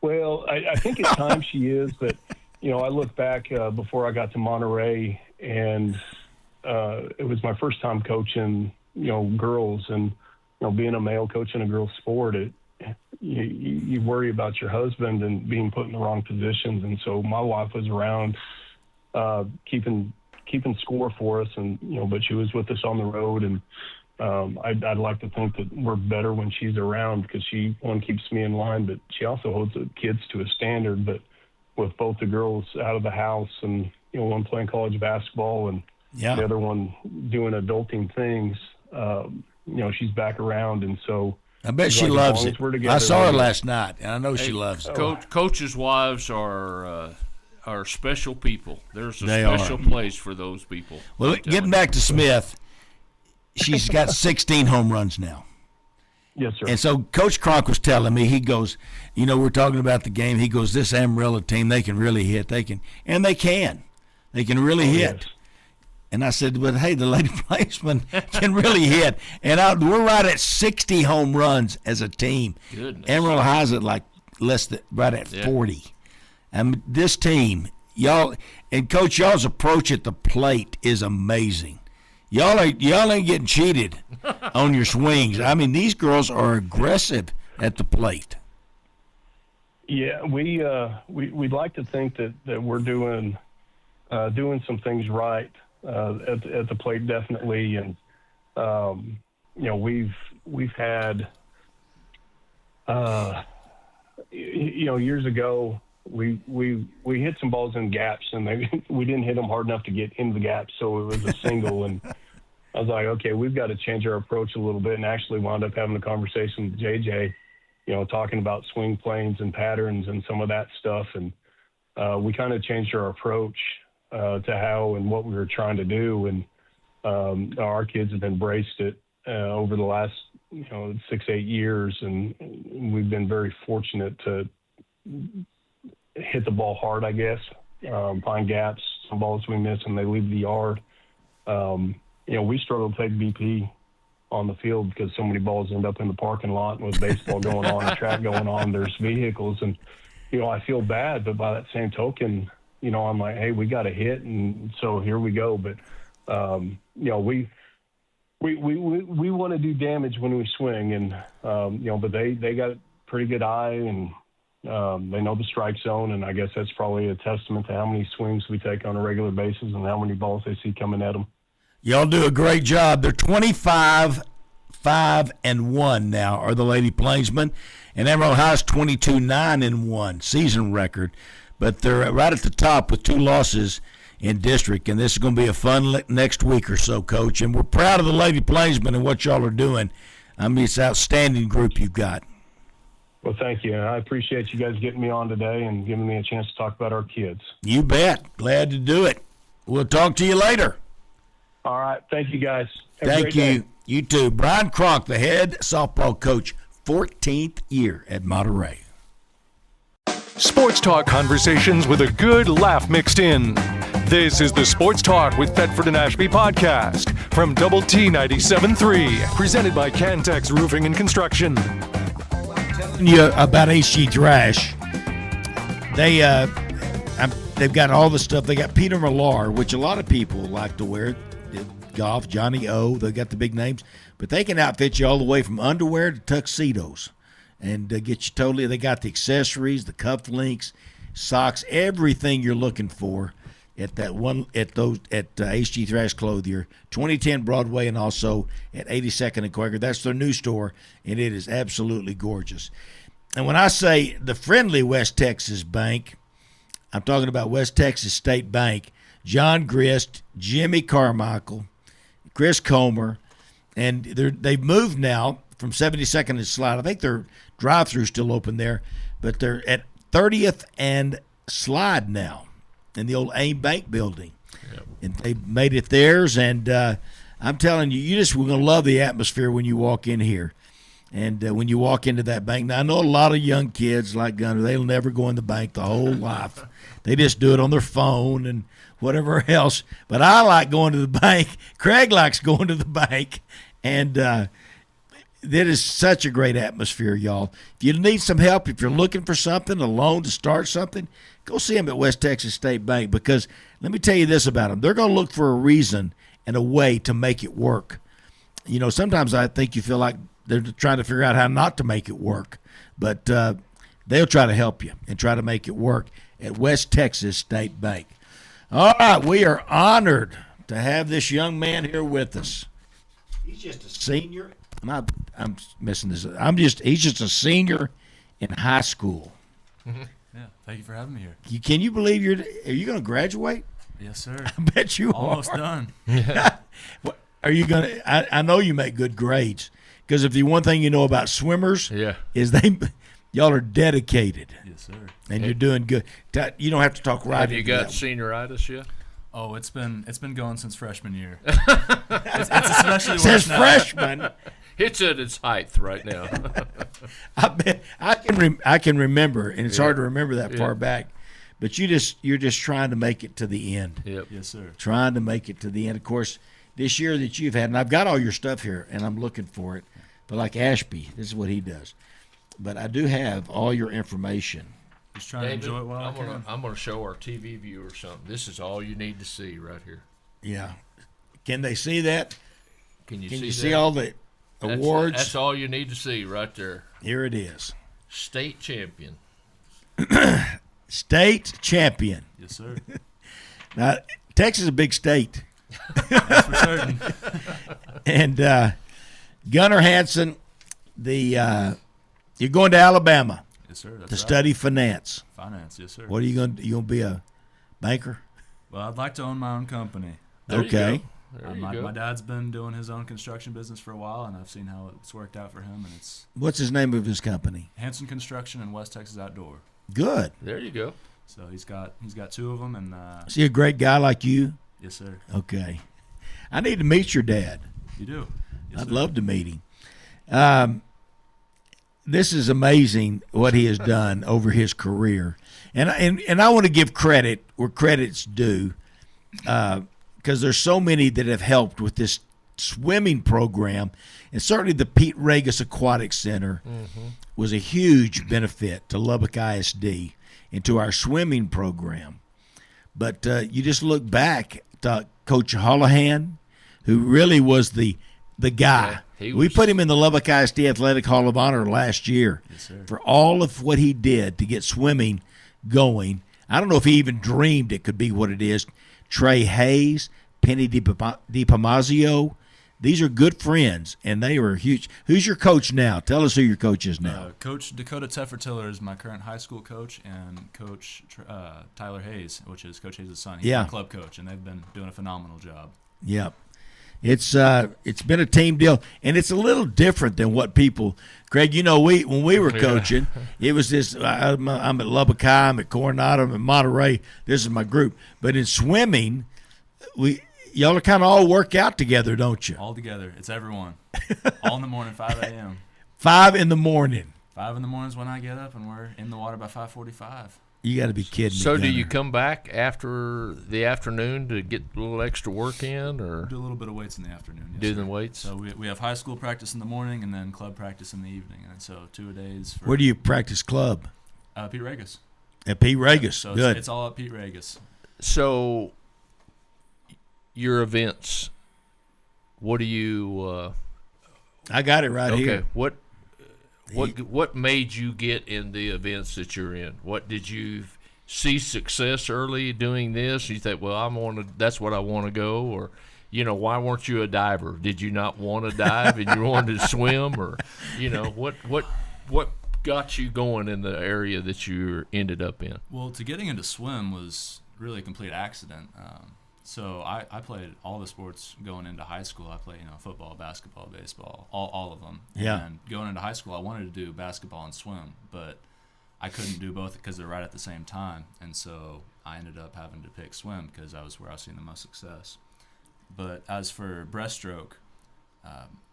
Well, I think at times she is, but I look back before I got to Monterey, and it was my first time coaching girls, and being a male coaching a girls sport, you worry about your husband and being put in the wrong positions, and so my wife was around keeping score for us, and but she was with us on the road, and I'd like to think that we're better when she's around, because she keeps me in line, but she also holds the kids to a standard. But with both the girls out of the house, and one playing college basketball and the other one doing adulting things, she's back around, and so I bet she loves it. I saw her last night, and I know she loves it. Coaches' wives are special people. There's a special place for those people. Well, getting back to Smith, she's got 16 home runs now. Yes, sir. And so Coach Cronk was telling me, he goes, we're talking about the game. He goes, this Amarillo team, they can really hit. They can really hit. Yes. And I said, but hey, the Lady Plainsmen can really hit. And we're right at 60 home runs as a team. Goodness. Amarillo High's at right at 40. And this team, y'all, and Coach, y'all's approach at the plate is amazing. Y'all ain't getting cheated on your swings. I mean, these girls are aggressive at the plate. Yeah, we'd like to think that we're doing some things right at the plate, definitely, and we've had years ago we hit some balls in gaps, and we didn't hit them hard enough to get into the gaps, so it was a single. And I was like, okay, we've got to change our approach a little bit, and actually wound up having a conversation with JJ, talking about swing planes and patterns and some of that stuff, and we kind of changed our approach to how and what we were trying to do, and our kids have embraced it over the last 6-8 years, and we've been very fortunate to hit the ball hard, I guess, find gaps. Some balls we miss and they leave the yard. We struggle to take BP on the field because so many balls end up in the parking lot, and with baseball going on and track going on, there's vehicles, and I feel bad, but by that same token, I'm like, hey, we got to hit, and so here we go. But we want to do damage when we swing, and but they got a pretty good eye, and they know the strike zone, and I guess that's probably a testament to how many swings we take on a regular basis and how many balls they see coming at them. Y'all do a great job. They're 25-5-1 now, are the Lady Plainsmen, and Amarillo High's 22-9-1 season record. But they're right at the top with 2 losses in district, and this is going to be a fun next week or so, Coach. And we're proud of the Lady Plainsmen and what y'all are doing. I mean, it's an outstanding group you've got. Well, thank you. I appreciate you guys getting me on today and giving me a chance to talk about our kids. You bet. Glad to do it. We'll talk to you later. All right. Thank you, guys. Thank you. You too. Brian Cronk, the head softball coach, 14th year at Monterey. Sports talk conversations with a good laugh mixed in. This is the Sports Talk with Thetford and Ashby podcast from Double T 97.3, presented by Cantex Roofing and Construction. Telling you about HG Thrash. They've got all the stuff. They got Peter Millar, which a lot of people like to wear. Golf, Johnny O. They got the big names, but they can outfit you all the way from underwear to tuxedos, and get you totally. They got the accessories, the cufflinks, socks, everything you're looking for at HG Thrash Clothier, 2010 Broadway, and also at 82nd and Quaker. That's their new store, and it is absolutely gorgeous. And when I say the friendly West Texas Bank, I'm talking about West Texas State Bank. John Grist, Jimmy Carmichael, Chris Comer, and they've moved now from 72nd and Slide. I think their drive-thru's still open there, but they're at 30th and Slide now in the old AIM Bank building. Yep. And they made it theirs, and I'm telling you, you're going to love the atmosphere when you walk in here. And when you walk into that bank, now I know a lot of young kids like Gunnar, they'll never go in the bank the whole life. They just do it on their phone and whatever else. But I like going to the bank. Craig likes going to the bank. And that is such a great atmosphere, y'all. If you need some help, if you're looking for something, a loan to start something, go see them at West Texas State Bank, because let me tell you this about them. They're going to look for a reason and a way to make it work. You know, sometimes I think you feel like they're trying to figure out how not to make it work. But they'll try to help you and try to make it work at West Texas State Bank. All right, we are honored to have this young man here with us. He's just a senior. I'm missing this. He's just a senior in high school. Mm-hmm. Yeah, thank you for having me here. Can you believe are you going to graduate? Yes, sir. I bet you Almost done. Are you going to? I know you make good grades, because if the one thing you know about swimmers, is y'all are dedicated. Yes, sir. And you're doing good. You don't have to talk right. Have you got senioritis yet? Oh, it's been going since freshman year. it's especially worse since now. freshman. It's at its height right now. I bet I can remember, and it's hard to remember that far back. But you're just trying to make it to the end. Yep. Yes, sir. Trying to make it to the end. Of course, this year that you've had, and I've got all your stuff here, and I'm looking for it. But like Ashby, this is what he does. But I do have all your information. Just trying to enjoy it while I can. I'm going to show our TV viewer something. This is all you need to see right here. Yeah. Can they see that? Can you see all the awards? That's all you need to see right there. Here it is. State champion. State champion. Yes, sir. Now, Texas is a big state. That's for certain. And Gunnar Hansen, you're going to Alabama. Yes, sir. That's to study finance. Finance, yes, sir. What are you going to? You going to be a banker? Well, I'd like to own my own company. Okay. My dad's been doing his own construction business for a while, and I've seen how it's worked out for him. And it's What's his name of his company? Hansen Construction and West Texas Outdoor. Good. There you go. So he's got two of them, and is he a great guy like you? Yes, sir. Okay. I need to meet your dad. You do. Yes, I'd sir. love to meet him. This is amazing what he has done over his career, and I want to give credit where credit's due, because there's so many that have helped with this swimming program, and certainly the Pete Regas Aquatic Center was a huge benefit to Lubbock ISD and to our swimming program. But you just look back to Coach Holohan, who really was the guy. Yeah, we put him in the Lubbock ISD Athletic Hall of Honor last year for all of what he did to get swimming going. I don't know if he even dreamed it could be what it is. Trey Hayes, Penny DiPamazio, these are good friends, and they were huge. Who's your coach now? Tell us who your coach is now. Coach Dakota Teffer-Tiller is my current high school coach, and Coach Tyler Hayes, which is Coach Hayes' son. He's my club coach, and they've been doing a phenomenal job. Yep. It's been a team deal, and it's a little different than what people. Craig, you know, when we were coaching, it was this. I'm at Lubbock High, I'm at Coronado, I'm at Monterey. This is my group. But in swimming, y'all are kind of all work out together, don't you? All together. It's everyone. All in the morning, 5 a.m. 5 in the morning. 5 in the morning is when I get up, and we're in the water by 5:45. You got to be kidding me. So do you come back after the afternoon to get a little extra work in, or do a little bit of weights in the afternoon? Yes, do the weights? So we have high school practice in the morning and then club practice in the evening, and so 2 days. Where do you practice club? Pete Regas. At Pete Regas. So good. It's all at Pete Regas. So your events, What do you? I got it right here. Okay. What made you get in the events that you're in? What did you see success early doing this? You think, well, that's what I want to go, or why weren't you a diver? Did you not want to dive and you wanted to swim, or what got you going in the area that you ended up in? Well, getting into swim was really a complete accident. So I played all the sports going into high school. I played, football, basketball, baseball, all of them. Yeah. And going into high school, I wanted to do basketball and swim, but I couldn't do both because they're right at the same time. And so I ended up having to pick swim because I was where I was seeing the most success. But as for breaststroke,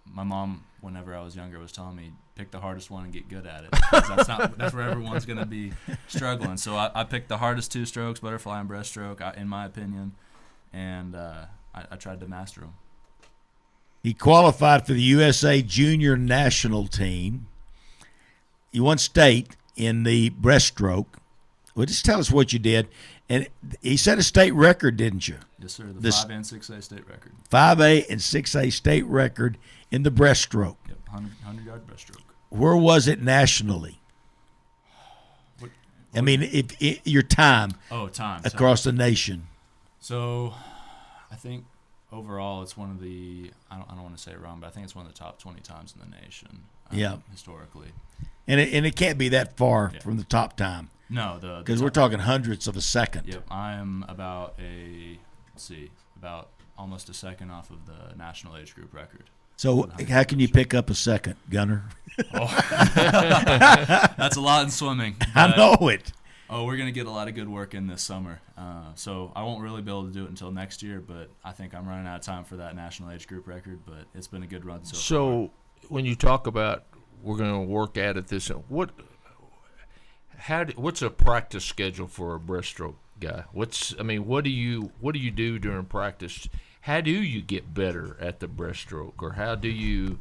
my mom, whenever I was younger, was telling me, pick the hardest one and get good at it. Because that's where everyone's going to be struggling. So I picked the hardest two strokes, butterfly and breaststroke, in my opinion. And I tried to master them. He qualified for the USA Junior National Team. You won state in the breaststroke. Well, just tell us what you did. And he set a state record, didn't you? Yes, sir. The 5A and 6A state record. 5A and 6A state record in the breaststroke. Yep, 100-yard breaststroke. Where was it nationally? I mean, your time. Oh, time. Across the nation. So, I think overall it's one of the I don't want to say it wrong, but I think it's one of the top 20 times in the nation. Historically. And it can't be that far from the top time. No, because we're talking hundredths of a second. Yep, I am about almost a second off of the national age group record. So how can you pick up a second, Gunnar? That's a lot in swimming. I know it. Oh, we're going to get a lot of good work in this summer. So I won't really be able to do it until next year, but I think I'm running out of time for that national age group record, but it's been a good run so far. So when you talk about we're going to work at it what's a practice schedule for a breaststroke guy? What do you do during practice? How do you get better at the breaststroke, or how do you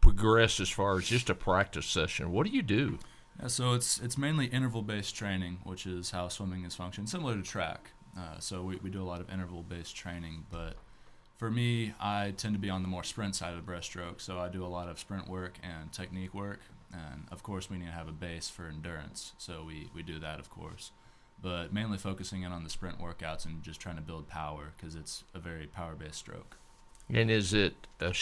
progress as far as just a practice session? What do you do? Yeah, so it's mainly interval-based training, which is how swimming is functioned, similar to track. So we do a lot of interval-based training, but for me, I tend to be on the more sprint side of the breaststroke, so I do a lot of sprint work and technique work, and of course we need to have a base for endurance, so we do that, of course. But mainly focusing in on the sprint workouts and just trying to build power because it's a very power-based stroke. And is it a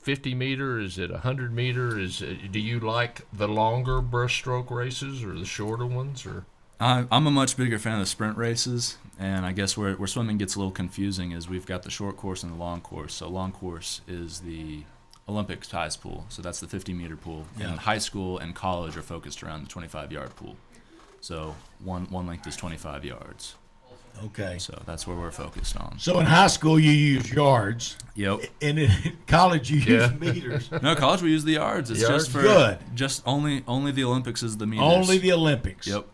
50 meter? Is it 100 meter? Do you like the longer breaststroke races or the shorter ones? Or I'm a much bigger fan of the sprint races, and I guess where swimming gets a little confusing is we've got the short course and the long course. So long course is the Olympic size pool, so that's the 50-meter pool. Yeah. And high school and college are focused around the 25-yard pool. So one length is 25 yards. Okay. So that's where we're focused on. So in high school you use yards. Yep. And in college you use meters. No, college we use the yards. It's yards? Just for good. Just only the Olympics is the meters. Only the Olympics. Yep.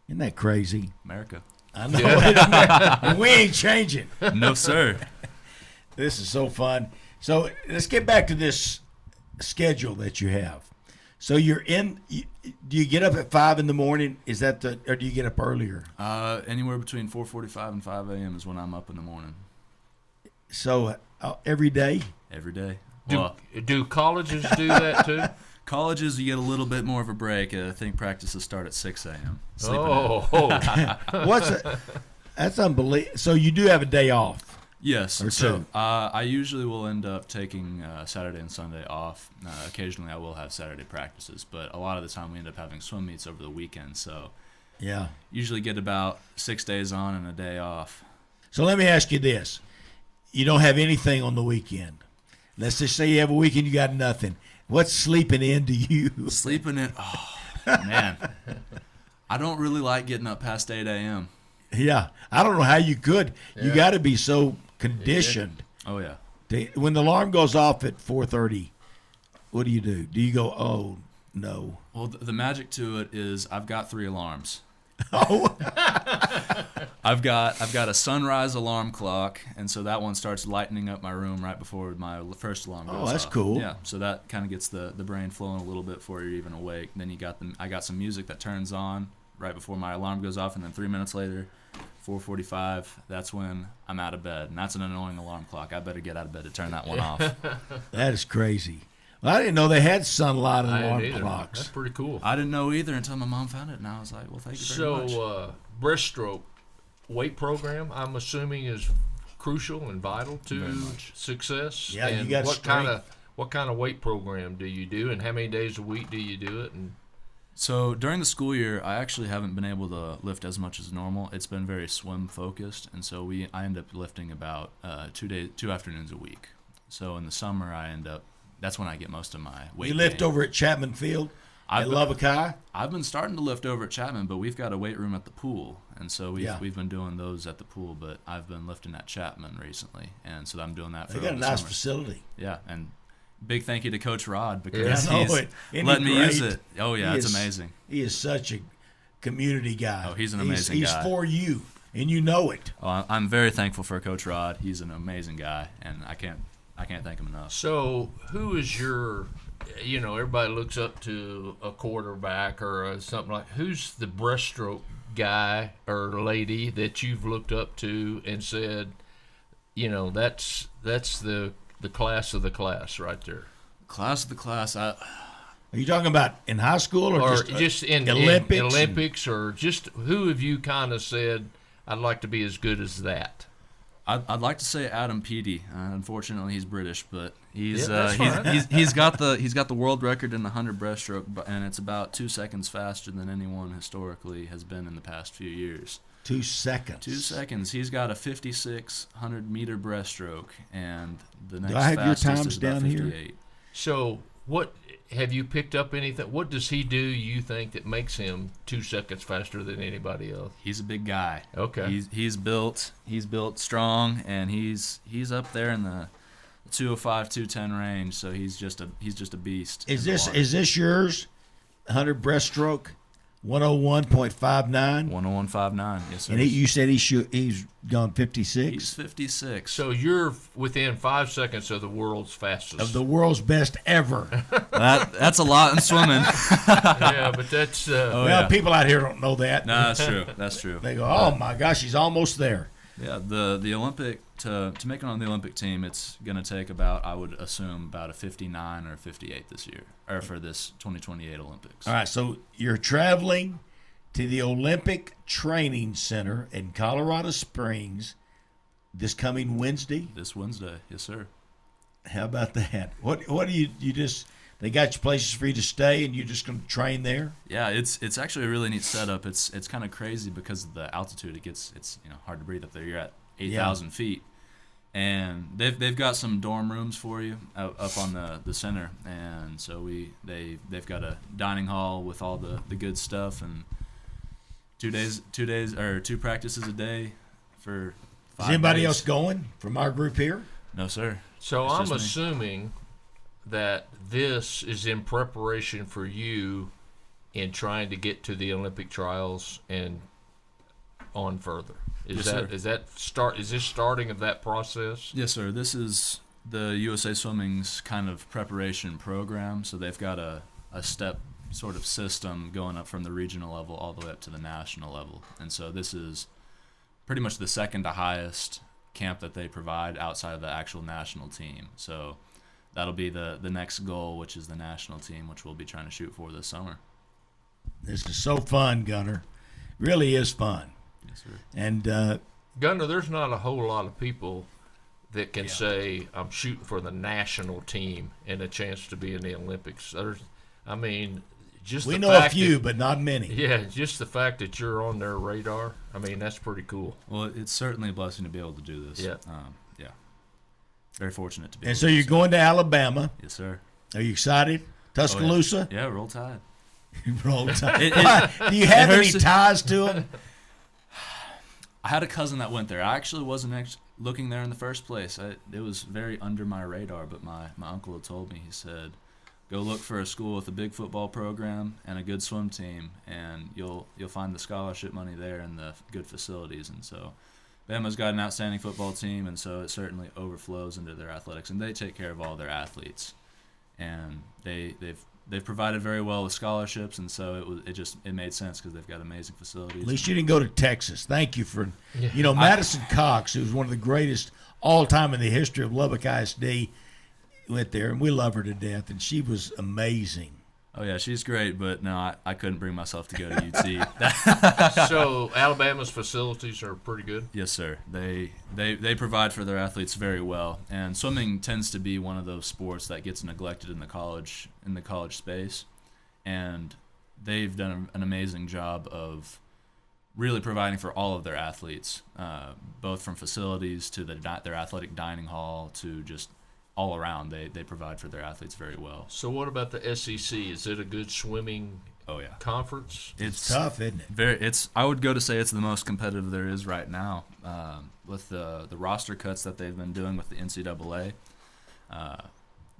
Isn't that crazy? America. I know it. And we ain't changing. No, sir. This is so fun. So let's get back to this schedule that you have. So you're in. Do you get up at 5 in the morning? Is that or do you get up earlier? Anywhere between 4:45 and 5 a.m. is when I'm up in the morning. So every day. Every day. Do colleges do that too? Colleges, you get a little bit more of a break. I think practices start at 6 a.m. That's unbelievable. So you do have a day off. Yes. So I usually will end up taking Saturday and Sunday off. Occasionally I will have Saturday practices, but a lot of the time we end up having swim meets over the weekend. So usually get about 6 days on and a day off. So let me ask you this. You don't have anything on the weekend. Let's just say you have a weekend, you got nothing. What's sleeping in to you? Sleeping in? Oh, man. I don't really like getting up past 8 a.m. Yeah. I don't know how you could. Yeah. You got to be so conditioned. Oh, yeah. When the alarm goes off at 4:30, what do? Do you go, oh, no? Well, the magic to it is I've got 3 alarms. Oh. I've got a sunrise alarm clock, and so that one starts lightening up my room right before my first alarm goes off. Oh, that's cool. Yeah, so that kind of gets the brain flowing a little bit before you're even awake. Then I got some music that turns on right before my alarm goes off, and then 3 minutes later, 4:45, that's when I'm out of bed. And that's an annoying alarm clock. I better get out of bed to turn that one off. That is crazy. Well, I didn't know they had sunlight alarm clocks. That's pretty cool. I didn't know either until my mom found it, and I was like, well, thank you very much. So, breaststroke weight program, I'm assuming, is crucial and vital to success. Yeah, and you got what kind of weight program do you do, and how many days a week do you do it? And so during the school year, I actually haven't been able to lift as much as normal. It's been very swim focused, and so I end up lifting about 2 afternoons a week. So in the summer, that's when I get most of my weight. You lift gain. over at Chapman Field at Lubbock High? I've been starting to lift over at Chapman, but we've got a weight room at the pool, and so we've been doing those at the pool. But I've been lifting at Chapman recently, and so I'm doing that for They got a the nice summer. Facility. Yeah, and big thank you to Coach Rod because Yeah, he's letting me use it. Oh yeah, it's amazing. He is such a community guy. Oh, he's an amazing guy. He's for you, and you know it. Oh, I'm very thankful for Coach Rod. He's an amazing guy, and I can't thank him enough. so, who is your? Everybody looks up to a quarterback or something like. Who's the breaststroke guy or lady that you've looked up to and said, that's the class of the class right there? Class of the class. Are you talking about in high school or just in Olympics? In Olympics, or just who have you kind of said, I'd like to be as good as that? I'd like to say Adam Peaty. Unfortunately, he's British, but he's that's fine. he's got the world record in the 100 breaststroke, and it's about 2 seconds faster than anyone historically has been in the past few years. 2 seconds. 2 seconds. He's got a 5,600 meter breaststroke, and the next Do I have your fastest times is about down 58. here? So, what have you picked up anything? What does he do, you think, that makes him 2 seconds faster than anybody else? He's a big guy. Okay. He's built strong, and he's up there in the 205, 210 range. So he's just a beast. Is this yours? 100 breaststroke, 101.59. 101.59. Yes, sir. And you said he's gone 56. He's 56. So you're within 5 seconds of the world's fastest. Of the world's best ever. That's a lot in swimming. Yeah, but that's. People out here don't know that. No, that's true. That's true. They go, oh my gosh, he's almost there. Yeah, the Olympic to make it on the Olympic team, it's gonna take about, I would assume, about a 59 or 58 this year, or for this 2028 Olympics. All right, so you're traveling to the Olympic Training Center in Colorado Springs this coming Wednesday. This Wednesday, yes, sir. How about that? What do you just? They got your places for you to stay, and you're just going to train there? Yeah, it's actually a really neat setup. It's kind of crazy because of the altitude. It's hard to breathe up there. You're at 8,000 feet, and they've got some dorm rooms for you up on the center, and so they've got a dining hall with all the good stuff, and 2 practices a day for 5 Is anybody days. else going from our group here? No, sir. So It's I'm just me. assuming that this is in preparation for you in trying to get to the Olympic trials and on further. Is this starting of that process? Yes, sir. This is the USA Swimming's kind of preparation program. So they've got a step sort of system going up from the regional level all the way up to the national level. And so this is pretty much the second to highest camp that they provide outside of the actual national team. So that'll be the next goal, which is the national team, which we'll be trying to shoot for this summer. This is so fun, Gunnar. Really is fun. Yes, sir. And Gunnar, there's not a whole lot of people that can say, I'm shooting for the national team and a chance to be in the Olympics. We know a few, but not many. Yeah, just the fact that you're on their radar, that's pretty cool. Well, it's certainly a blessing to be able to do this. Yeah. Very fortunate to be And able so to you're do going to Alabama. Yes, sir. Are you excited? Tuscaloosa? Yeah, Roll Tide. Roll Tide. Do you have any ties to them? I had a cousin that went there. I actually wasn't looking there in the first place. It was very under my radar, but my uncle had told me, he said, go look for a school with a big football program and a good swim team, and you'll find the scholarship money there and the good facilities. And so Bama's got an outstanding football team, and so it certainly overflows into their athletics, and they take care of all their athletes. And they've they've provided very well with scholarships, and so it made sense because they've got amazing facilities. At least you didn't go to Texas. Thank you for, Madison Cox, who's one of the greatest all time in the history of Lubbock ISD, went there, and we love her to death, and she was amazing. Oh yeah, she's great, but no, I couldn't bring myself to go to UT. So Alabama's facilities are pretty good? Yes, sir. They provide for their athletes very well, and swimming tends to be one of those sports that gets neglected in the college space, and they've done an amazing job of really providing for all of their athletes, both from facilities to their athletic dining hall to just all around. They provide for their athletes very well. So what about the SEC? Is it a good swimming conference? It's tough, isn't it? I would go to say it's the most competitive there is right now. With the roster cuts that they've been doing with the NCAA,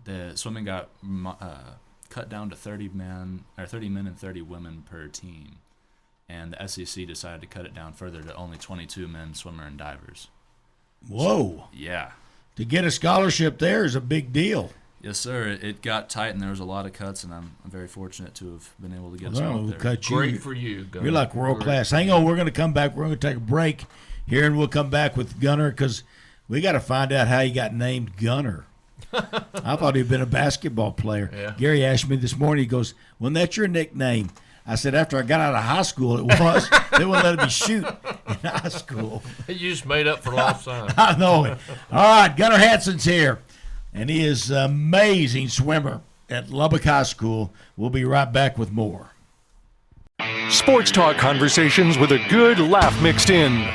the swimming got cut down to 30 men and 30 women per team, and the SEC decided to cut it down further to only 22 men, swimmer, and divers. Whoa! Yeah. To get a scholarship there is a big deal. Yes, sir. It got tight, and there was a lot of cuts, and I'm very fortunate to have been able to get a spot there. Cut you. Great for you, Gunnar. You're like world class. Hang on, we're going to come back. We're going to take a break here, and we'll come back with Gunnar because we got to find out how he got named Gunnar. I thought he'd been a basketball player. Yeah. Gary asked me this morning, he goes, "Well, that's your nickname." I said, after I got out of high school, it was. They wouldn't let me shoot in high school. You just made up for lost time. I know it. All right, Gunnar Hansen's here, and he is an amazing swimmer at Lubbock High School. We'll be right back with more. Sports talk conversations with a good laugh mixed in.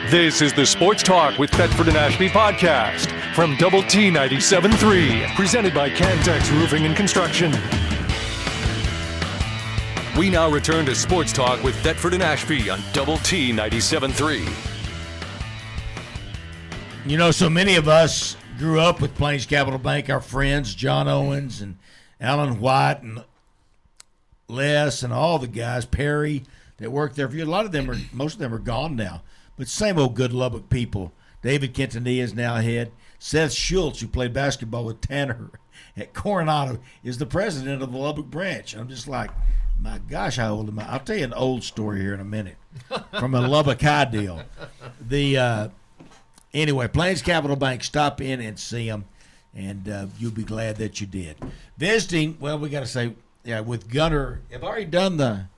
This is the Sports Talk with Thetford and Ashby podcast from Double T 97.3, presented by Cantex Roofing and Construction. We now return to Sports Talk with Thetford and Ashby on Double T 97.3. You know, so many of us grew up with Plains Capital Bank, our friends, John Owens and Alan White and Les and all the guys, Perry, that worked there. A lot of them most of them are gone now. But same old good Lubbock people. David Quintanilla is now head. Seth Schultz, who played basketball with Tanner at Coronado, is the president of the Lubbock branch. I'm just like, my gosh, how old am I? I'll tell you an old story here in a minute from a Lubbock High deal. Anyway, Plains Capital Bank, stop in and see them, and you'll be glad that you did. Visiting, well, we got to say, with Gunnar, have I already done the –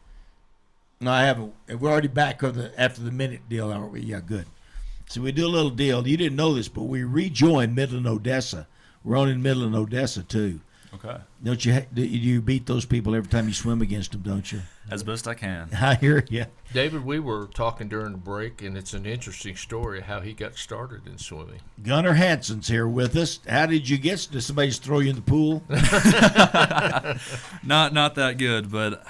no, I haven't. We're already back after the minute deal, aren't we? Yeah, good. So we do a little deal. You didn't know this, but we rejoined Midland, Odessa. We're on in Midland, Odessa, too. Okay. Don't you beat those people every time you swim against them, don't you? As best I can. I hear you. David, we were talking during the break, and it's an interesting story how he got started in swimming. Gunnar Hansen's here with us. How did you get? Did somebody just throw you in the pool? Not that good, but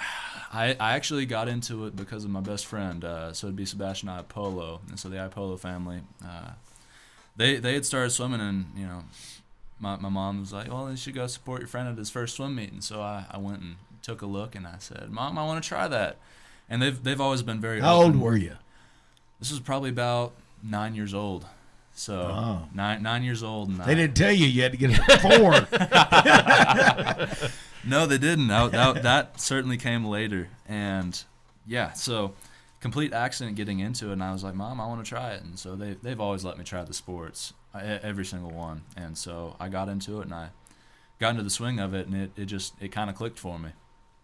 I actually got into it because of my best friend. So it'd be Sebastian Iapolo, and so the Iapolo family. They had started swimming, and My mom was like, well, you should go support your friend at his first swim meet. And so I went and took a look, and I said, Mom, I want to try that. And they've always been very How open. old were you? This was probably about 9 years old. So 9 years old. And they didn't tell you had to get a 4. No, they didn't. That certainly came later. And, so complete accident getting into it. And I was like, Mom, I want to try it. And so they've always let me try the sports. Every single one. And so I got into it, and I got into the swing of it, and it kind of clicked for me.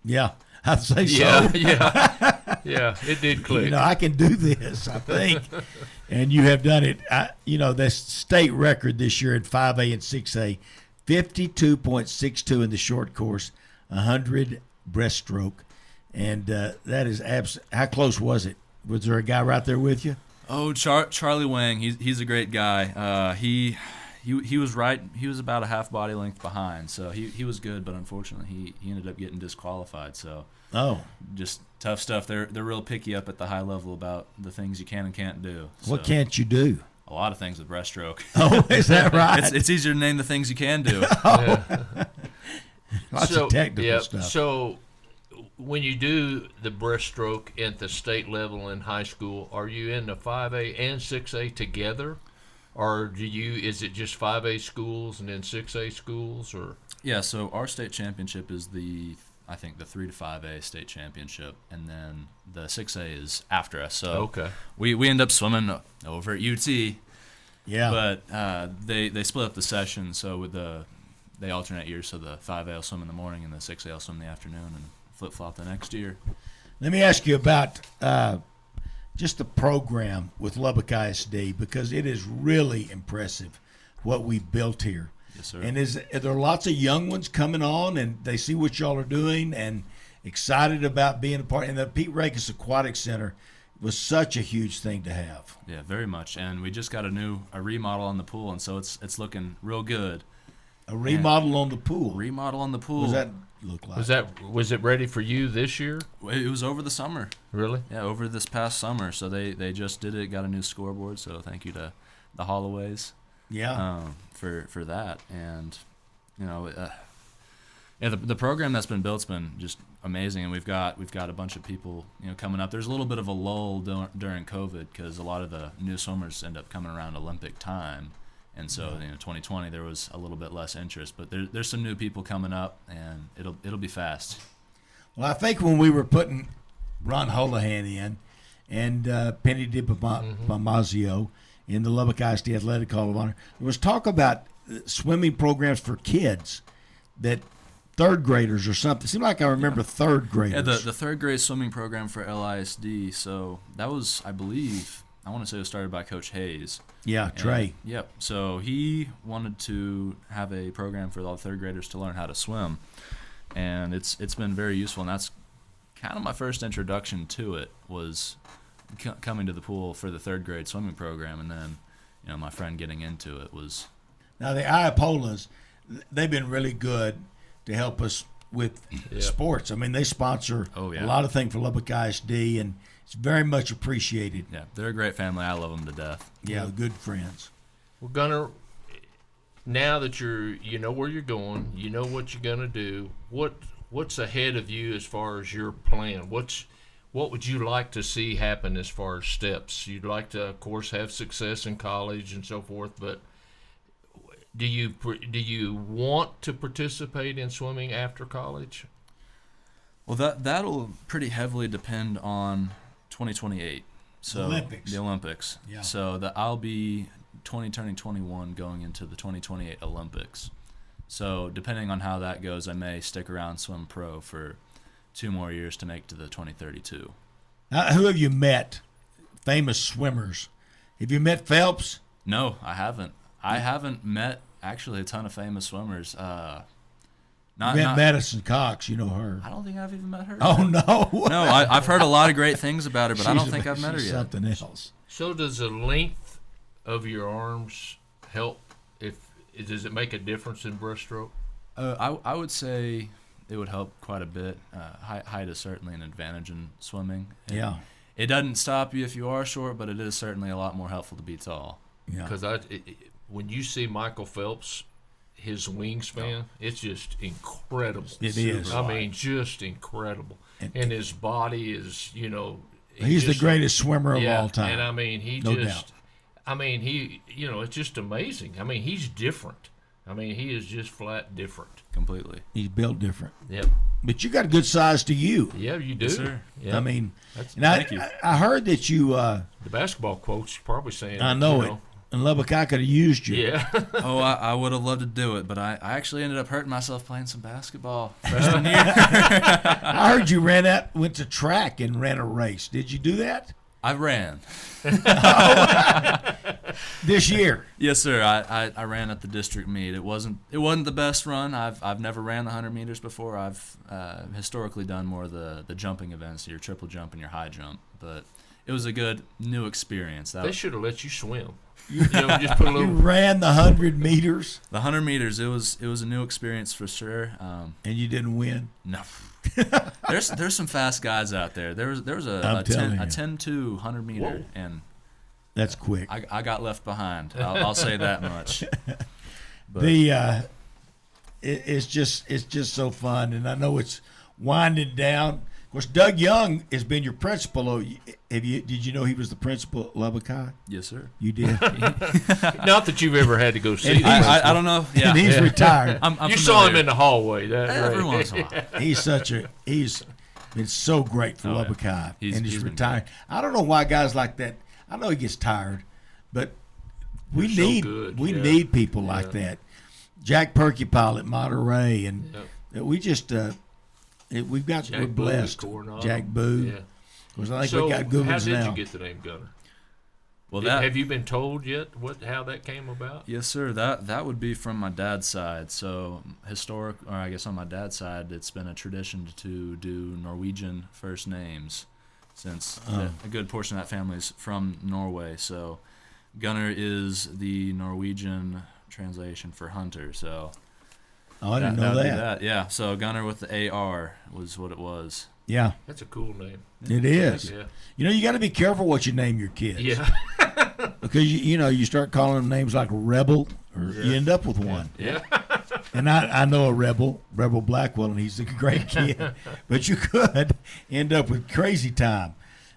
Yeah, I'd say so. Yeah, it did click. I can do this, I think. And you have done it. The state record this year at 5A and 6A, 52.62 in the short course, 100 breaststroke. And that is how close was it? Was there a guy right there with you? Oh, Charlie Wang, he's a great guy. He was right. He was about a half body length behind, so he was good. But unfortunately, he ended up getting disqualified. So just tough stuff. They're real picky up at the high level about the things you can and can't do. So, what can't you do? A lot of things with breaststroke. Oh, is that right? It's easier to name the things you can do. Lots of technical stuff. So, when you do the breaststroke at the state level in high school, are you in the 5A and 6A together, or is it just 5A schools and then 6A schools, or? Yeah, so our state championship is the I think, the 3 to 5A state championship, and then the 6A is after us. So we end up swimming over at UT. Yeah. But they split up the session, so they alternate years. So the 5A will swim in the morning, and the 6A will swim in the afternoon, and flip-flop the next year. Let me ask you about just the program with Lubbock ISD, because it is really impressive what we've built here. Yes, sir. And are there lots of young ones coming on, and they see what y'all are doing and excited about being a part? And the Pete Rakes Aquatic Center was such a huge thing to have. Yeah, very much. And we just got a remodel on the pool, and so it's looking real good. A remodel on the pool. Remodel on the pool. What does that look like? Was it ready for you this year? It was over the summer. Really? Yeah, over this past summer. So they just did it. Got a new scoreboard. So thank you to the Holloways. Yeah. For that, and the program that's been built's been just amazing, and we've got a bunch of people coming up. There's a little bit of a lull during COVID because a lot of the new swimmers end up coming around Olympic time. And so, 2020 there was a little bit less interest, but there's some new people coming up, and it'll be fast. Well, I think when we were putting Ron Holohan in and Penny DiPamazio in the Lubbock ISD Athletic Hall of Honor, there was talk about swimming programs for kids, that third graders or something. It seemed like I remember third graders. Yeah, the third grade swimming program for LISD. So that was, I believe, I want to say it was started by Coach Hayes. Yeah, Trey. Yep. So he wanted to have a program for all the third graders to learn how to swim, and it's been very useful. And that's kind of my first introduction to it, was coming to the pool for the third grade swimming program, and then my friend getting into it was. Now the Iapolas, they've been really good to help us with sports. I mean, they sponsor a lot of things for Lubbock ISD, and it's very much appreciated. Yeah, they're a great family. I love them to death. Yeah, good friends. Well, Gunnar, now that you know where you're going, you know what you're gonna do. What's ahead of you as far as your plan? What would you like to see happen as far as steps? You'd like to, of course, have success in college and so forth, but do you want to participate in swimming after college? Well, that'll pretty heavily depend on 2028. So the Olympics. Yeah. So I'll be turning 21 going into the 2028 Olympics. So depending on how that goes, I may stick around swim pro for 2 more years to make to the 2032. Who have you met? Famous swimmers. Have you met Phelps? No, I haven't. I haven't met actually a ton of famous swimmers. Not Madison Cox, you know her. I don't think I've even met her. Oh, no. No, I've heard a lot of great things about her, but I don't think I've met her yet. Something else. So does the length of your arms help? Does it make a difference in breaststroke? I would say it would help quite a bit. Height is certainly an advantage in swimming. It doesn't stop you if you are short, but it is certainly a lot more helpful to be tall. Yeah. Because when you see Michael Phelps, his wingspan, it's just incredible. It is. I mean, just incredible. And his body is, he's the greatest swimmer of all time. And I mean, it's just amazing. I mean, he's different. I mean, he is just flat different. Completely. He's built different. Yep. But you got a good size to you. Yeah, you do. Yes, sir. Yeah. I mean, thank you. I heard that you. The basketball coach probably saying. I know it. In Lubbock, I could have used you. Yeah. I would have loved to do it, but I actually ended up hurting myself playing some basketball freshman year. I heard you went to track and ran a race. Did you do that? I ran. This year? Yes, sir. I ran at the district meet. It wasn't the best run. I've never ran the 100 meters before. I've historically done more of the jumping events, your triple jump and your high jump. But it was a good new experience. They should have let you swim. Just put a little. You ran the 100 meters. The 100 meters. It was a new experience for sure. And you didn't win? No. There's some fast guys out there. There was a 10-2 100 meter. Whoa. And that's quick. I got left behind. I'll say that much. But it's just so fun, and I know it's winding down. Of course, Doug Young has been your principal. Did you know he was the principal at Lubbock High? Yes, sir. You did? Not that you've ever had to go see him. I don't know. Yeah. And he's retired. I'm you saw him in the hallway. Every once in a while. He's been so great for Lubbock High. He's retired. I don't know why guys like that. I know he gets tired, but we need people like that. Jack Perkypile at Monterey, and we just we're blessed. Jack Boo. Yeah. Because I think we got good ones now. How did you get the name Gunnar? Well, have you been told yet how that came about? Yes, sir. That would be from my dad's side. So I guess on my dad's side, it's been a tradition to do Norwegian first names, since a good portion of that family is from Norway. So Gunnar is the Norwegian translation for hunter. So I didn't know that. Yeah. So Gunnar with the AR was what it was. Yeah. That's a cool name. It is. Yeah. You got to be careful what you name your kids. Yeah. Because, you start calling them names like Rebel, or you end up with one. Yeah. And I know a Rebel Blackwell, and he's a great kid. But you could end up with Crazy Time.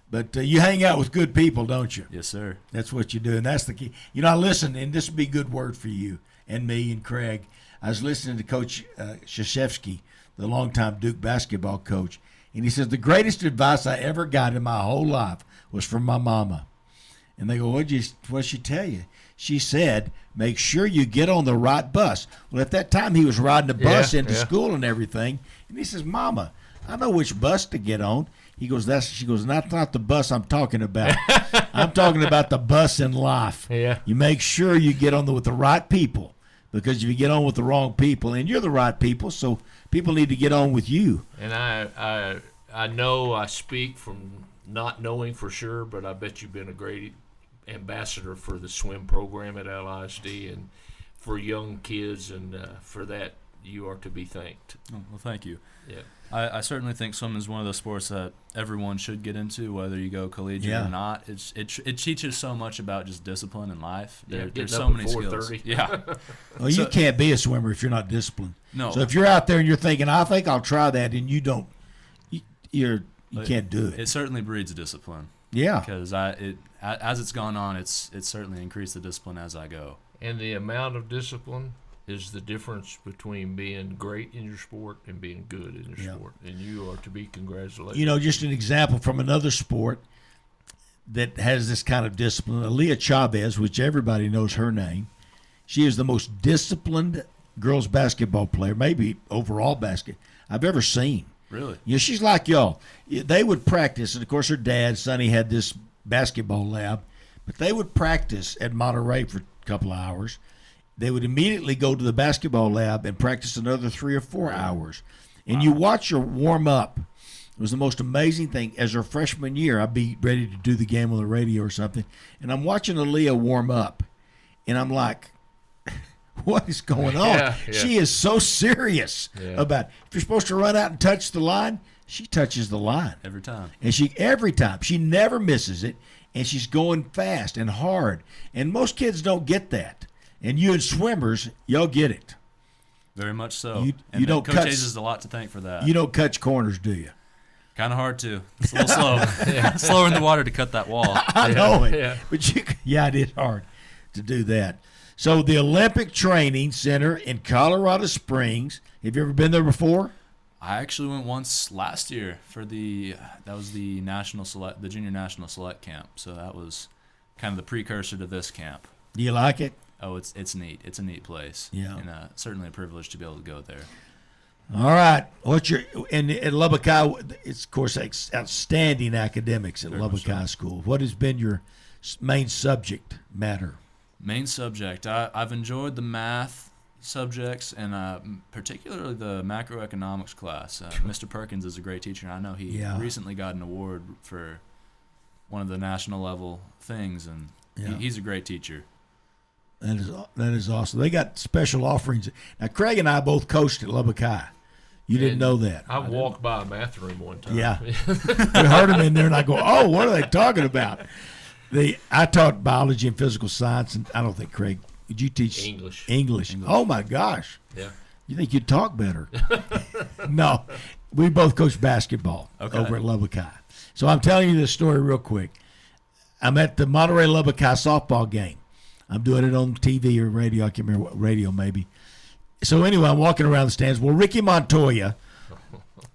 But you hang out with good people, don't you? Yes, sir. That's what you do, and that's the key. I listen, and this would be a good word for you and me and Craig. I was listening to Coach Krzyzewski, the longtime Duke basketball coach, and he says, the greatest advice I ever got in my whole life was from my mama. And they go, what'd she tell you? She said, make sure you get on the right bus. Well, at that time, he was riding a bus into school and everything. And he says, Mama, I know which bus to get on. She goes, that's not the bus I'm talking about. I'm talking about the bus in life. Yeah. You make sure you get on with the right people, because if you get on with the wrong people, and you're the right people, so people need to get on with you. And I know I speak from not knowing for sure, but I bet you've been a great ambassador for the swim program at LISD and for young kids, and for that you are to be thanked. Oh, well, thank you. Yeah. I certainly think swimming is one of those sports that everyone should get into, whether you go collegiate or not. It teaches so much about just discipline in life. There's so many skills. Yeah. Well, you can't be a swimmer if you're not disciplined. No. So if you're out there and you're thinking, I think I'll try that, and you don't, you can't do it. It certainly breeds discipline. Yeah. Because as it's gone on, it's certainly increased the discipline as I go. And the amount of discipline is the difference between being great in your sport and being good in your sport. And you are to be congratulated. Just an example from another sport that has this kind of discipline. Aaliyah Chavez, which everybody knows her name, she is the most disciplined girls basketball player, maybe overall I've ever seen. Really? She's like y'all. They would practice, and of course her dad, Sonny, had this basketball lab, but they would practice at Monterey for a couple of hours. They would immediately go to the basketball lab and practice another 3 or 4 hours. And you watch her warm up. It was the most amazing thing. As her freshman year, I'd be ready to do the game on the radio or something, and I'm watching Aaliyah warm up, and I'm like, what is going on? Yeah. She is so serious about it. If you're supposed to run out and touch the line, she touches the line. Every time. And every time. She never misses it, and she's going fast and hard. And most kids don't get that. And you and swimmers, y'all get it. Very much so. You don't Coach Hayes has a lot to thank for that. You don't cut corners, do you? Kind of hard to. It's a little slow. Slower in the water to cut that wall. I know it. Yeah. But it is hard to do that. So the Olympic Training Center in Colorado Springs. Have you ever been there before? I actually went once last year for the junior national select camp. So that was kind of the precursor to this camp. Do you like it? Oh, it's neat. It's a neat place. Yeah. And certainly a privilege to be able to go there. All right. At Lubbock High, it's, of course, outstanding academics at Lubbock High School. What has been your main subject matter? Main subject. I've enjoyed the math subjects, and particularly the macroeconomics class. Mr. Perkins is a great teacher, and I know he recently got an award for one of the national level things, and he's a great teacher. That is awesome. They got special offerings. Now, Craig and I both coached at Lubbock High. You didn't know that. I walked by a math room one time. Yeah. We heard them in there, and I go, oh, what are they talking about? I taught biology and physical science, and I don't think, Craig, did you teach English? Oh, my gosh. Yeah. You think you'd talk better. No. We both coached basketball over at Lubbock High. So I'm telling you this story real quick. I'm at the Monterey Lubbock High softball game. I'm doing it on TV or radio. I can't remember what radio maybe. So anyway, I'm walking around the stands. Well, Ricky Montoya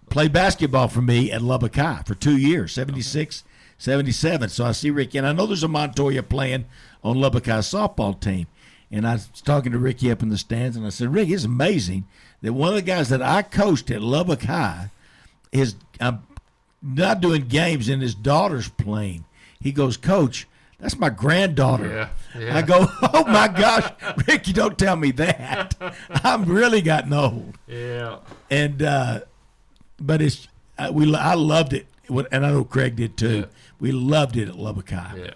played basketball for me at Lubbock High for 2 years, 76, 77. So I see Ricky, and I know there's a Montoya playing on Lubbock High's softball team. And I was talking to Ricky up in the stands, and I said, Ricky, it's amazing that one of the guys that I coached at Lubbock High is not doing games, and his daughter's playing. He goes, Coach, that's my granddaughter. Yeah. I go, oh, my gosh, Ricky, don't tell me that. I'm really gotten old. Yeah. And but I loved it, and I know Craig did too. Yeah. We loved it at Lubbock High. Yeah.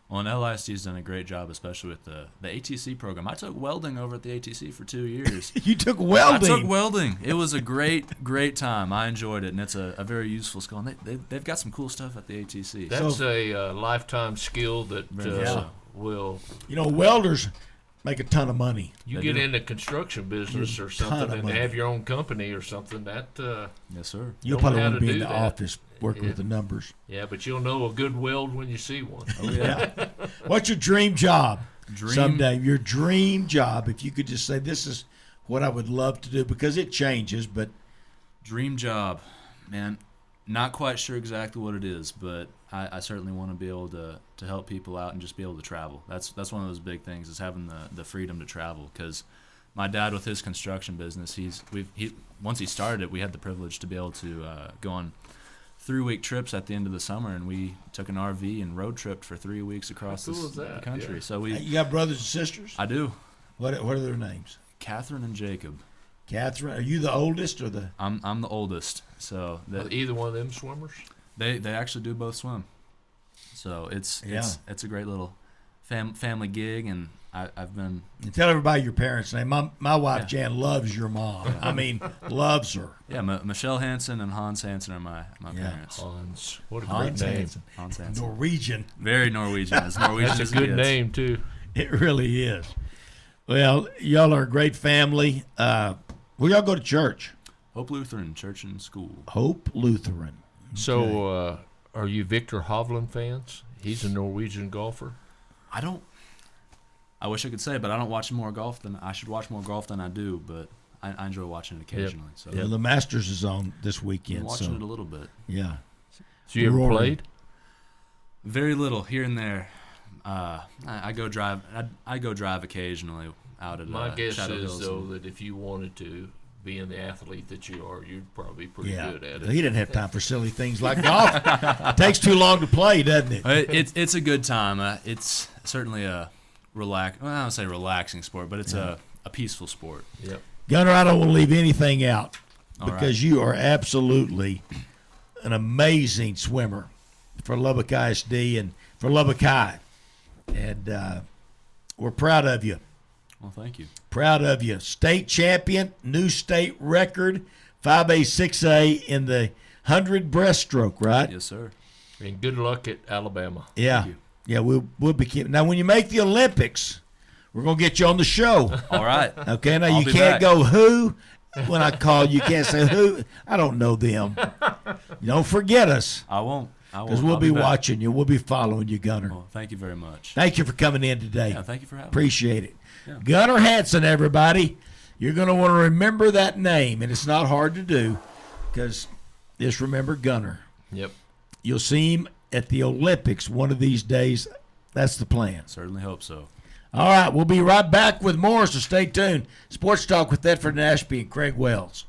Well, and LISD's done a great job, especially with the ATC program. I took welding over at the ATC for 2 years. You took welding? I took welding. It was a great time. I enjoyed it, and it's a very useful skill. And they've got some cool stuff at the ATC. That's a lifetime skill that will... welders make a ton of money. You get into construction business or something and have your own company or something, that... yes, sir. You'll probably want to be in the office working with the numbers. Yeah, but you'll know a good weld when you see one. Oh, yeah. What's your dream job someday? Your dream job, if you could just say, this is what I would love to do, because it changes, but... Dream job, man. Not quite sure exactly what it is, but I certainly want to be able to help people out and just be able to travel. That's one of those big things, is having the freedom to travel. Because my dad, with his construction business, once he started it, we had the privilege to be able to go on 3-week trips at the end of the summer, and we took an RV and road tripped for 3 weeks across the country. Yeah. So you got brothers and sisters? I do. What are their names? Catherine and Jacob. Catherine, are you the oldest or the? I'm the oldest. So either one of them swimmers? They actually do both swim. So it's a great little family gig, and I've been. And tell everybody your parents' name. My wife Jan loves your mom. I mean, loves her. Yeah, Michelle Hansen and Hans Hansen are my parents. Hans, what a great name. Hans Hansen. Norwegian. Very Norwegian. As Norwegian That's a good name too. It really is. Well, y'all are a great family. Where y'all go to church? Hope Lutheran Church and School. Hope Lutheran. Okay. So, are you Victor Hovland fans? He's a Norwegian golfer. I wish I could say, but I don't watch more golf than I should watch more golf than I do. But I enjoy watching it occasionally. Yep. So the Masters is on this weekend. I'm watching it a little bit. Yeah. So you ever played? Very little, here and there. I go drive. I go drive occasionally out at my guess Shadow is Hills. Though that if you wanted to, being the athlete that you are, you'd probably be pretty good at it. He didn't have time for silly things like golf. It takes too long to play, doesn't it? It's a good time. It's certainly a I don't say relaxing sport, but it's a peaceful sport. Yep. Gunnar, I don't want to leave anything out because you are absolutely an amazing swimmer for Lubbock ISD and for Lubbock High. And we're proud of you. Well, thank you. Proud of you. State champion, new state record, 5A, 6A in the 100 breaststroke, right? Yes, sir. And good luck at Alabama. Yeah. Yeah, we'll be keeping. Now, when you make the Olympics, we're going to get you on the show. All right. Okay, now you can't go who when I call you. Can't say who. I don't know them. Don't forget us. I won't. Because we'll be watching you. We'll be following you, Gunnar. Well, thank you very much. Thank you for coming in today. Yeah, thank you for having me. Appreciate it. Yeah. Gunnar Hansen, everybody. You're going to want to remember that name, and it's not hard to do because just remember Gunnar. Yep. You'll see him at the Olympics one of these days. That's the plan. Certainly hope so. All right, we'll be right back with more, so stay tuned. Sports Talk with Thetford and Ashby and Craig Wells.